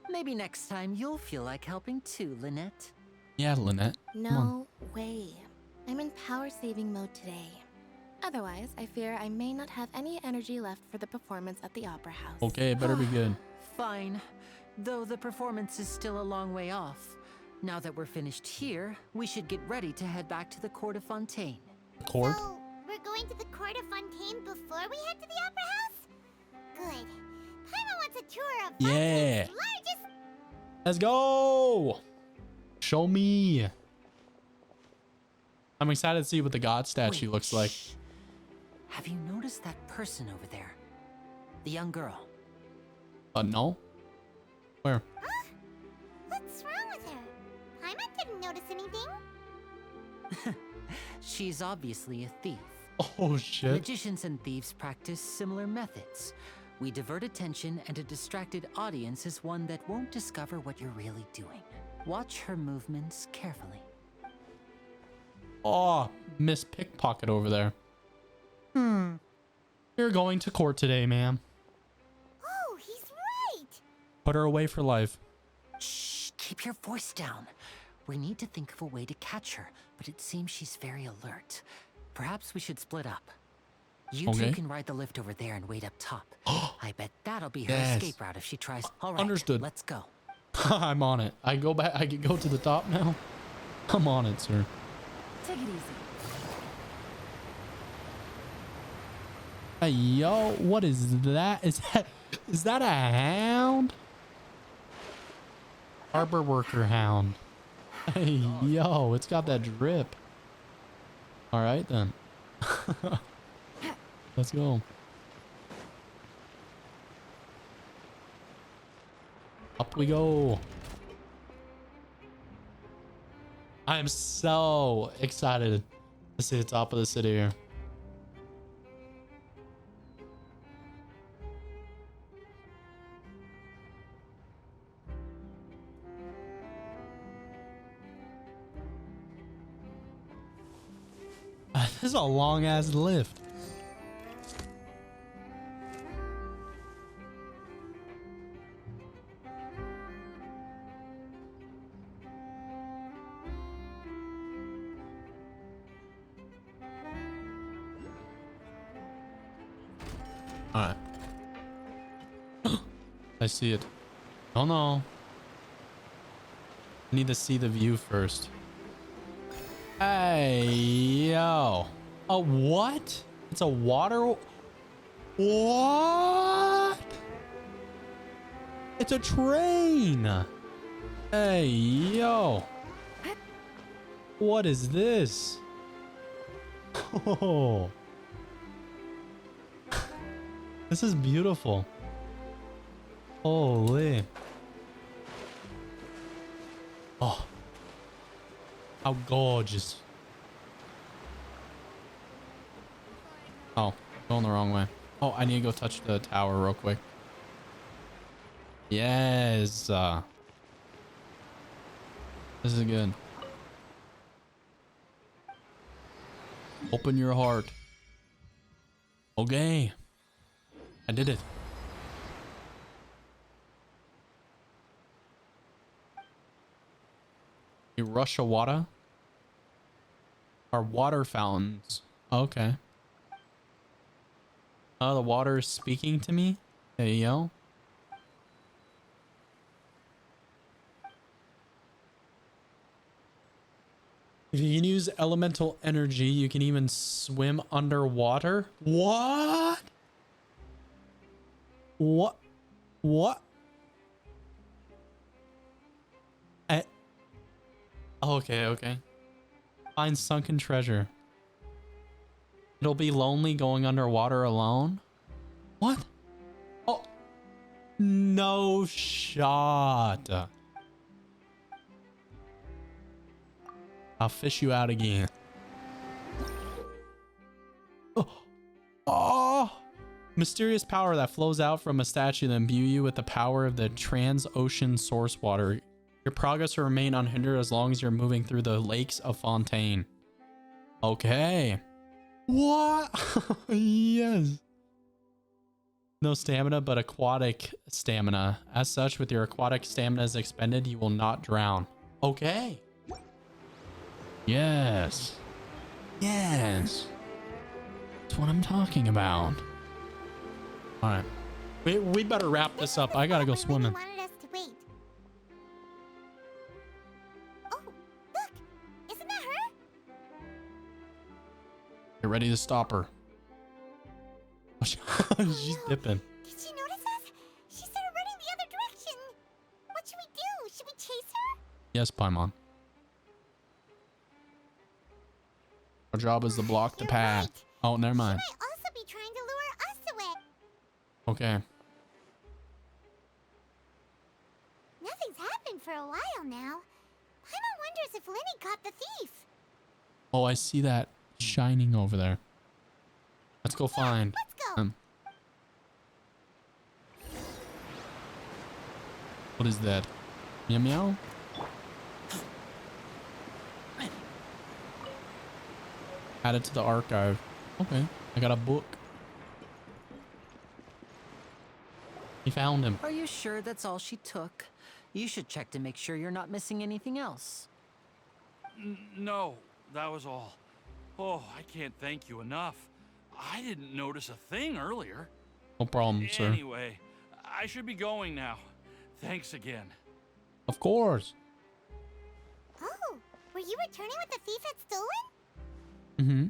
Maybe next time you'll feel like helping too, Lynette. Yeah, Lynette. Come on. No way. I'm in power saving mode today. Otherwise, I fear I may not have any energy left for the performance at the Opera House. Okay, it better be good. Fine. Though the performance is still a long way off. Now that we're finished here, we should get ready to head back to the Court of Fontaine. Court? So, we're going to the Court of Fontaine before we head to the Opera House? Good. Paimon wants a tour of Yeah. Fontaine's largest... Let's go. Show me. I'm excited to see what the god statue Wait, looks like. shh. Have you noticed that person over there? The young girl. No. Where? Huh? What's wrong with her? Paimon didn't notice anything. She's obviously a thief. Oh, shit. Magicians and thieves practice similar methods. We divert attention, and a distracted audience is one that won't discover what you're really doing. Watch her movements carefully. Oh, Miss Pickpocket over there. You're going to court today, ma'am. Oh, he's right. Put her away for life. Shh, keep your voice down. We need to think of a way to catch her, but it seems she's very alert. Perhaps we should split up. You Okay. two can ride the lift over there and wait up top. I bet that'll be her Yes. escape route if she tries. All right, Understood. let's go. I'm on it. I go back. I can go to the top now. I'm on it, sir. Take it easy. Hey, yo, what is that? Is that a hound? Harbor worker hound. Hey, yo, it's got that drip. All right, then. Let's go. Up we go. I am so excited to see the top of the city here. This is a long ass lift. All right. I see it. Oh no. I need to see the view first. Hey, yo. A what? It's a water. What? It's a train. Hey, yo. What is this? Oh. This is beautiful. Holy. Oh. How gorgeous. Oh, going the wrong way. Oh, I need to go touch the tower real quick. Yes. This is good. Open your heart. Okay. I did it. Russia water are water fountains. Okay. Oh, the water is speaking to me. There you go. If you can use elemental energy, you can even swim underwater. What? What? What? Okay, okay. Find sunken treasure. It'll be lonely going underwater alone. What? Oh. No shot. I'll fish you out again. Oh. Oh. Mysterious power that flows out from a statue that imbue you with the power of the trans-ocean source water. Your progress will remain unhindered as long as you're moving through the lakes of Fontaine. Okay. What? Yes. No stamina, but aquatic stamina. As such, with your aquatic stamina is expended, you will not drown. Okay. Yes. Yes. That's what I'm talking about. All right. We better wrap this up. I gotta go swimming. Wanted us to wait. Oh, look! Isn't that her? Get ready to stop her. She's dipping. Did she notice us? She started running the other direction. What should we do? Should we chase her? Yes, Paimon. Our job is to block the You're path. right. Oh, never mind. She might also be trying to lure us away. Okay. Nothing's happened for a while now. Paimon wonders if Lenny caught the thief. Oh, I see that shining over there. Let's go find. Let's go. What is that? Meow meow? Add it to the archive. Okay. I got a book. He found him. Are you sure that's all she took? You should check to make sure you're not missing anything else. No, that was all. Oh, I can't thank you enough. I didn't notice a thing earlier. No problem, sir. Anyway, I should be going now. Thanks again. Of course. Oh, were you returning what the thief had stolen? Mm-hmm.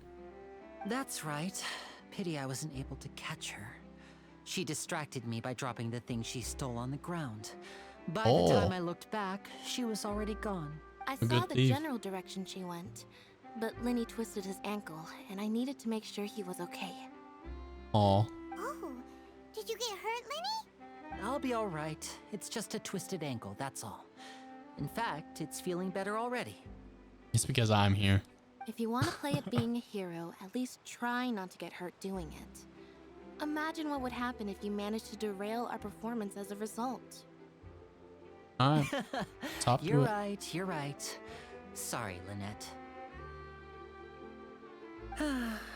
That's right. Pity I wasn't able to catch her. She distracted me by dropping the thing she stole on the ground. By the time I looked back, she was already gone. I saw the general direction she went, but Lenny twisted his ankle, and I needed to make sure he was okay. Aw. Oh, did you get hurt, Lenny? I'll be all right. It's just a twisted ankle, that's all. In fact, it's feeling better already. It's because I'm here. If you want to play at being a hero, at least try not to get hurt doing it. Imagine what would happen if you managed to derail our performance as a result. All right. Top to You're it. right, you're right. Sorry, Lynette.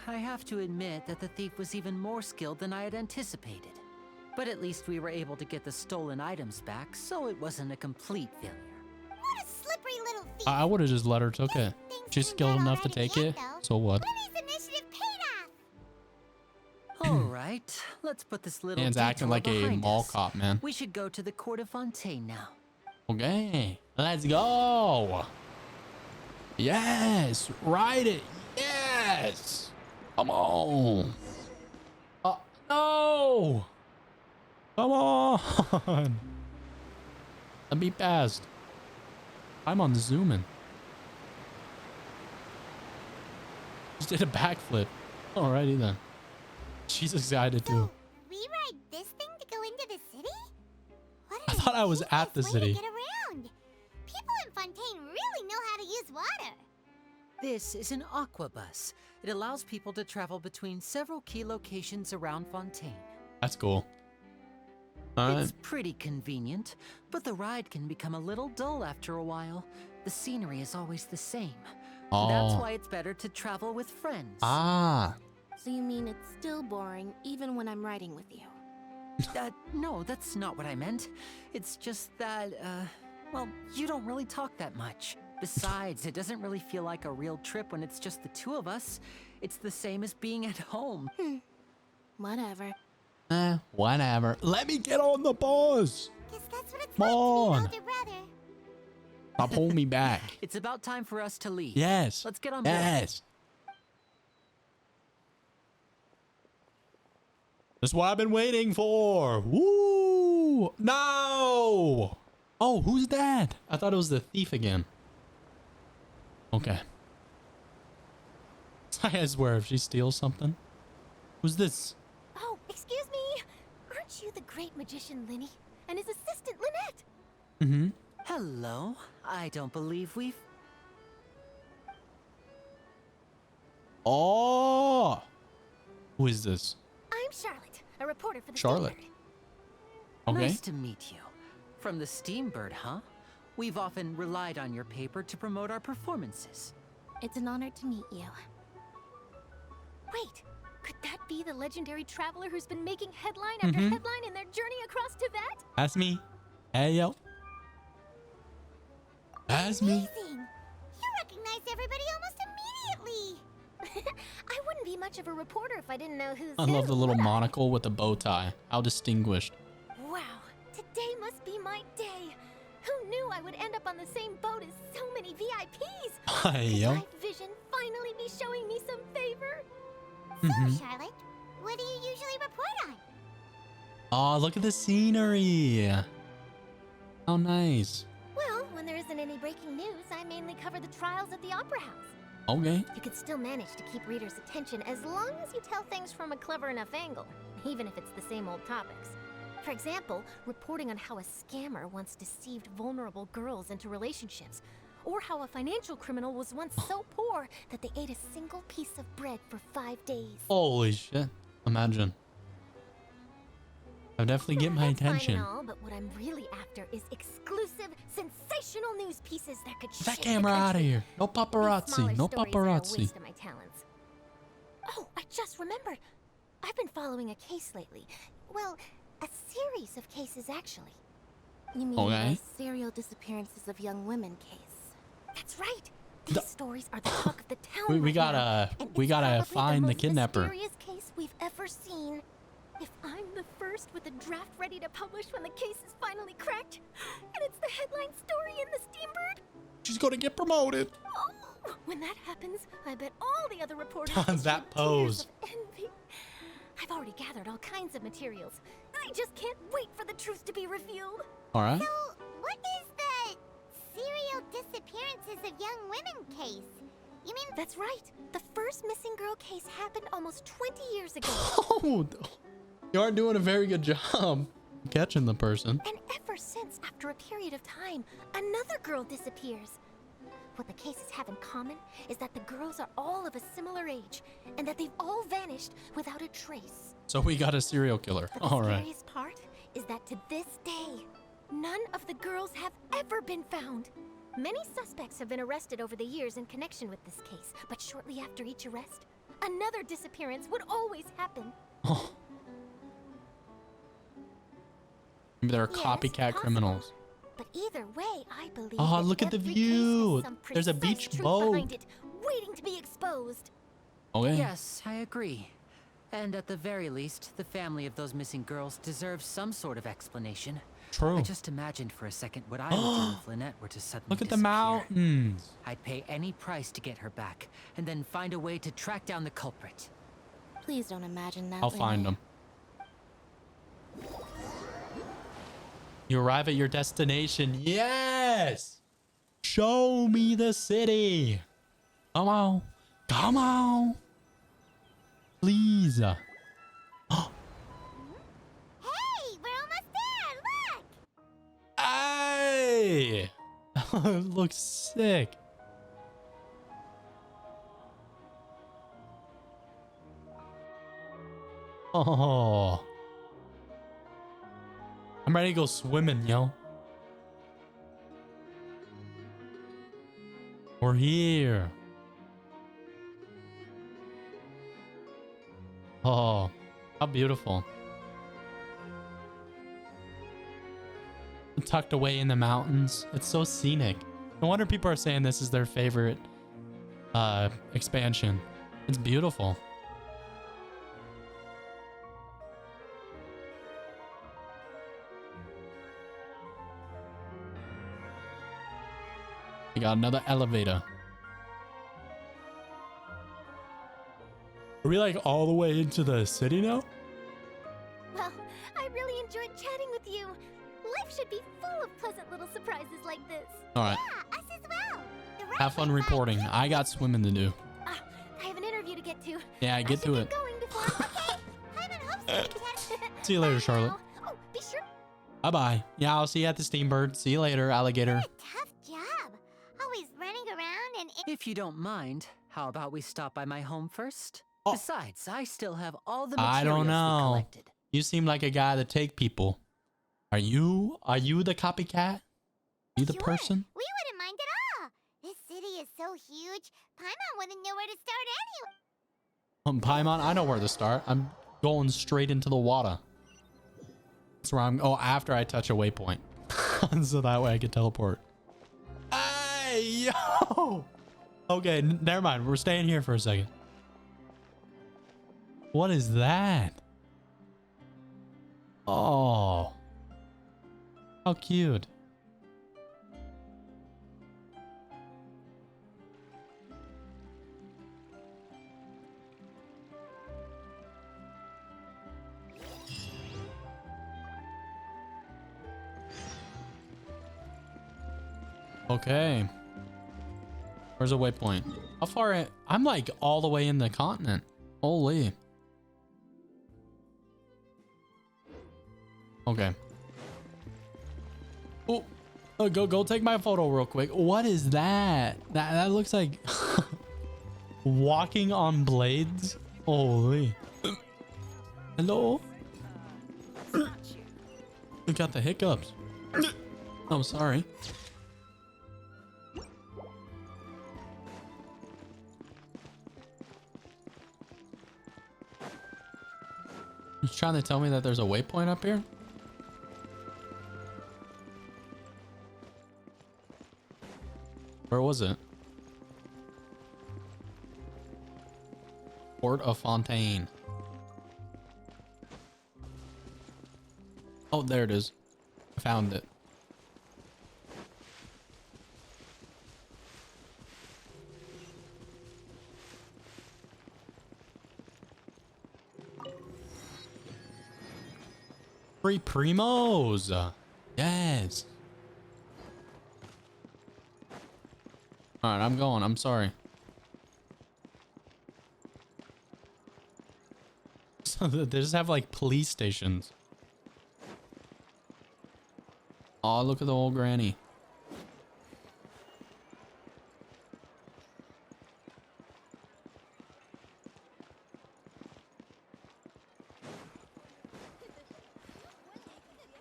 I have to admit that the thief was even more skilled than I had anticipated. But at least we were able to get the stolen items back, so it wasn't a complete failure. What a slippery little thief. I would have just let her took it. Things She's turned skilled out enough to already take yet, it. though. So what? Lenny's initiative paid off. All right, let's put this little Man's acting detour like a behind mall us. cop, man. We should go to the Court of Fontaine now. Okay. Let's go. Yes. Ride it. Yes. Come on. No. Come on. Let me past. I'm on zooming. Just did a backflip. Alrighty then. She's excited too. We ride this thing to go into the city? What I thought I was at the way to city. get around. People in Fontaine really know how to use water. This is an aqua bus. It allows people to travel between several key locations around Fontaine. That's cool. Alright. It's pretty convenient, but the ride can become a little dull after a while. The scenery is always the same. That's why it's better to travel with friends. Ah. So you mean it's still boring even when I'm riding with you? No, that's not what I meant. It's just that, well, you don't really talk that much. Besides, it doesn't really feel like a real trip when it's just the two of us. It's the same as being at home. Whatever. Whatever. Let me get on the bus. Guess that's what it's Come like to be on. an older brother. Stop holding me back. It's about time for us to leave. Yes. Let's get on board. Yes. That's what I've been waiting for. Woo! No! Oh, who's that? I thought it was the thief again. Okay. I swear, if she steals something. Who's this? Oh, excuse me. Aren't you the great magician Linny and his assistant Lynette? Mm-hmm. Hello. I don't believe we've... Oh! Who is this? I'm Charlotte, a reporter for the Charlotte. Steambird. Okay. Nice to meet you. From the Steambird, huh? We've often relied on your paper to promote our performances. It's an honor to meet you. Wait, could that be the legendary traveler who's been making headline after headline in their journey across Tibet? That's me. Hey, yo. That's me. Amazing! You recognized everybody almost immediately. I wouldn't be much of a reporter if I didn't know who's I who, love the little would I? monocle with the bow tie. How distinguished. Wow, today must be my day. Who knew I would end up on the same boat as so many VIPs? Hey, Could yo. my vision finally be showing me some favor? Mhm. So, Charlotte, what do you usually report on? Oh, look at the scenery. How nice. Well, when there isn't any breaking news, I mainly cover the trials at the Opera House. Okay. You can still manage to keep readers' attention as long as you tell things from a clever enough angle, even if it's the same old topics. For example, reporting on how a scammer once deceived vulnerable girls into relationships, or how a financial criminal was once so poor that they ate a single piece of bread for 5 days. Holy shit. Imagine. I'll definitely get my That's fine and attention. all, but what I'm really after is exclusive, sensational news pieces that could Get that shake camera the out of country. here. No These paparazzi. smaller No stories are a paparazzi. waste of my talents. Oh, I just remembered. I've been following a case lately. Well, a series of cases, actually. You mean Okay. the serial disappearances of young women case? That's right. These stories are the talk of the town. We right gotta- now, and we it's gotta probably find the most kidnapper. mysterious case we've ever seen. If I'm the first with a draft ready to publish when the case is finally cracked, and it's the headline story in the Steambird, She's gonna get promoted. oh, when that happens, I bet all the other reporters That will shed pose. tears of envy. I've already gathered all kinds of materials. I just can't wait for the truth to be revealed. All right. So, what is the serial disappearances of young women case? You mean that's right. The first missing girl case happened almost 20 years ago. Oh, you aren't doing a very good job catching the person. And ever since, after a period of time, another girl disappears. What the cases have in common is that the girls are all of a similar age, and that they've all vanished without a trace. So we got a serial killer. But the All right. scariest part is that to this day, none of the girls have ever been found. Many suspects have been arrested over the years in connection with this case, but shortly after each arrest, another disappearance would always happen. Oh. Maybe they're Yes, copycat possible. criminals. But either way, I believe Oh, that look at the every view. case has some There's a precise beach truth boat. behind it, waiting to be exposed. Okay. Yes, I agree. And at the very least, the family of those missing girls deserves some sort of explanation. True. I just imagined for a second what I would do if Lynette were to suddenly Look at the disappear. mountains. I'd pay any price to get her back, and then find a way to track down the culprit. Please don't imagine that. I'll find Lily. them. You arrive at your destination. Yes. Show me the city. Come on. Come on. Please. Hey, we're almost there. Look. Hey. It looks sick. Oh. I'm ready to go swimming, yo. We're here. Oh, how beautiful. Tucked away in the mountains. It's so scenic. No wonder people are saying this is their favorite expansion. It's beautiful. We got another elevator. Are we like all the way into the city now? Well, I really enjoyed chatting with you. Life should be full of pleasant little surprises like this. All right. Yeah, us as well. The Have fun reporting. I got swimming to do. I have an interview to get to. Yeah, get to it. Going before. Okay. I'm in hopes to chat. See you later, Charlotte. Oh, be sure. Bye-bye. Yeah, I'll see you at the Steambird. See you later, alligator. What a tough job. Always running around and... If you don't mind, how about we stop by my home first? Oh. Besides, I still have all the materials I don't we know. collected. You seem like a guy to take people. Are you the copycat? You the Sure. person? We wouldn't mind at all. This city is so huge. Paimon wouldn't know where to start anyway. Paimon, I know where to start. I'm going straight into the water. That's where I'm. Oh, after I touch a waypoint. So that way I can teleport. Hey, yo! Okay, never mind. We're staying here for a second. What is that? Oh. How cute. Okay. Where's a waypoint? How far? I'm like all the way in the continent. Holy. Okay. Oh, go take my photo real quick. What is that? That looks like walking on blades. Holy. Hello. We got the hiccups. Oh, sorry. He's trying to tell me that there's a waypoint up here? Where was it? Port of Fontaine. Oh, there it is. I found it. Free primos. Yes. All right, I'm going. I'm sorry. So they just have like police stations. Oh, look at the old granny.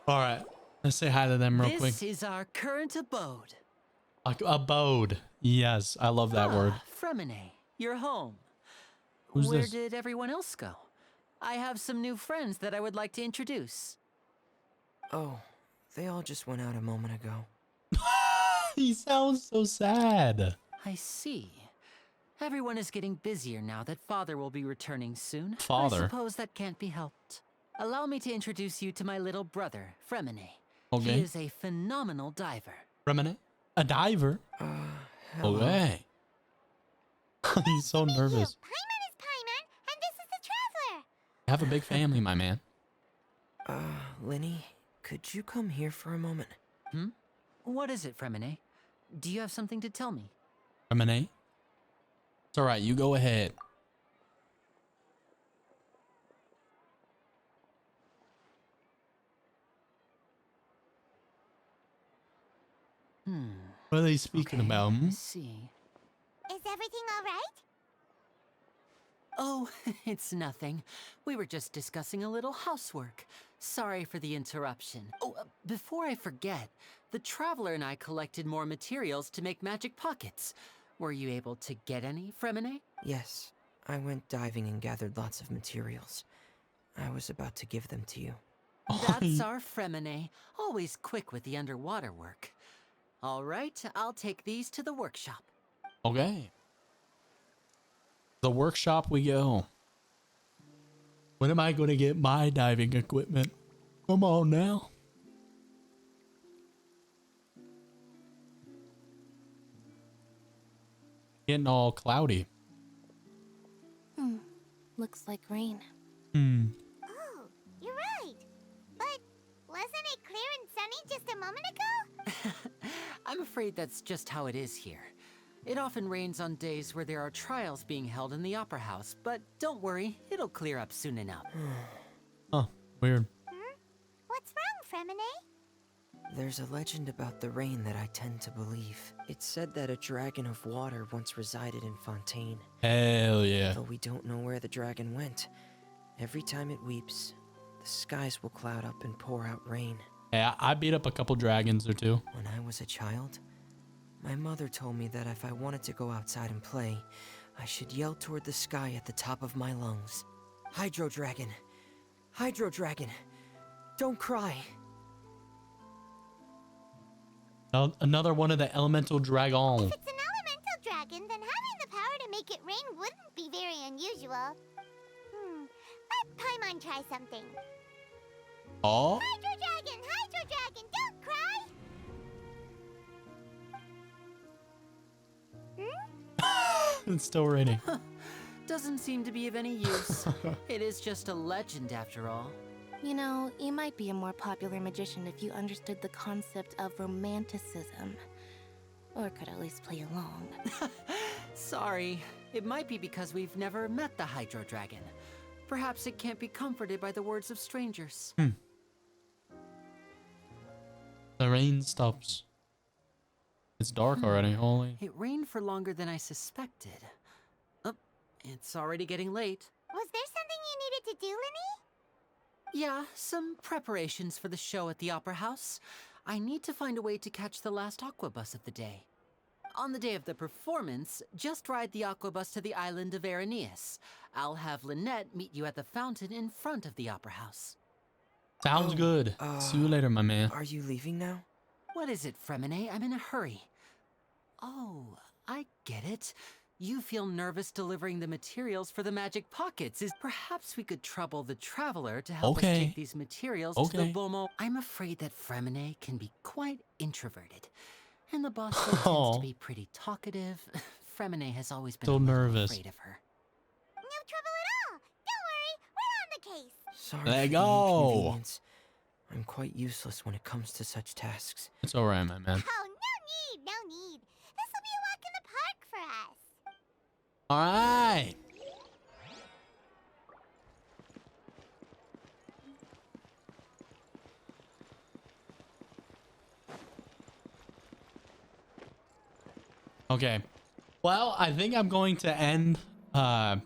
All right, let's say hi to them real quick. This is our current abode. Abode. Yes, I love that word. Fremine, you're home. Who's Where this? did everyone else go? I have some new friends that I would like to introduce. Oh, they all just went out a moment ago. He sounds so sad. I see. Everyone is getting busier now that Father will be returning soon. Father? I suppose that can't be helped. Allow me to introduce you to my little brother, Fremine. Okay. He is a phenomenal diver. Remini? A diver? Hello. Okay. He's so nervous. Paimon is Paimon, and this is the Traveler. You have a big family, my man. Linny, could you come here for a moment? What is it, Fremine? Do you have something to tell me? Remini? It's all right. You go ahead. What are they speaking about? I see. Is everything all right? Oh, it's nothing. We were just discussing a little housework. Sorry for the interruption. Oh, before I forget, the Traveler and I collected more materials to make magic pockets. Were you able to get any, Fremine? Yes, I went diving and gathered lots of materials. I was about to give them to you. That's our Fremine, always quick with the underwater work. All right, I'll take these to the workshop. Okay. The workshop we go. When am I going to get my diving equipment? Come on now. getting all cloudy. Looks like rain. Oh, you're right. But wasn't it clear and sunny just a moment ago? I'm afraid that's just how it is here. It often rains on days where there are trials being held in the Opera House, but don't worry, it'll clear up soon enough. Oh, weird. What's wrong, Fremine? There's a legend about the rain that I tend to believe. It said that a dragon of water once resided in Fontaine. Hell yeah. Though we don't know where the dragon went, every time it weeps, the skies will cloud up and pour out rain. Yeah, I beat up a couple dragons or two. When I was a child, my mother told me that if I wanted to go outside and play, I should yell toward the sky at the top of my lungs. Hydro Dragon! Hydro Dragon! Don't cry! Another one of the elemental dragons. If it's an elemental dragon, then having the power to make it rain wouldn't be very unusual. Let Paimon try something. Oh? Hydro Dragon, don't cry! It's still raining. Doesn't seem to be of any use. It is just a legend after all. You know, you might be a more popular magician if you understood the concept of romanticism. Or could at least play along. Sorry, it might be because we've never met the Hydro Dragon. Perhaps it can't be comforted by the words of strangers. The rain stops. It's dark already, holy. It rained for longer than I suspected. Oh, it's already getting late. Was there something you needed to do, Linny? Yeah, some preparations for the show at the Opera House. I need to find a way to catch the last aqua bus of the day. On the day of the performance, just ride the aqua bus to the island of Aeneas. I'll have Lynette meet you at the fountain in front of the Opera House. Sounds good. See you later, my man. Are you leaving now? What is it, Fremine? I'm in a hurry. Oh, I get it. You feel nervous delivering the materials for the magic pockets. Perhaps we could trouble the traveler to help us take these materials to the Bomo. I'm afraid that Fremine can be quite introverted. And the boss tends to be pretty talkative. Fremine has always been afraid of her. No trouble at all. Don't worry, we're on the case. Sorry Let for the go. inconvenience. I'm quite useless when it comes to such tasks. It's alright, my man. Oh, no need. This will be a walk in the park for us. Alright. Okay. Well, I think I'm going to end my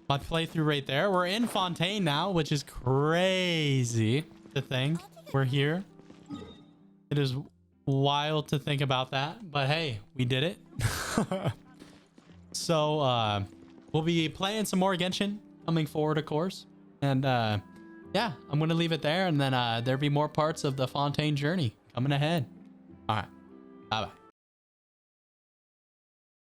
playthrough right there. We're in Fontaine now, which is crazy to think. We're here. It is wild to think about that, but hey, we did it. So we'll be playing some more Genshin coming forward, of course. And yeah, I'm gonna leave it there, and then there'll be more parts of the Fontaine journey coming ahead. All right, bye bye.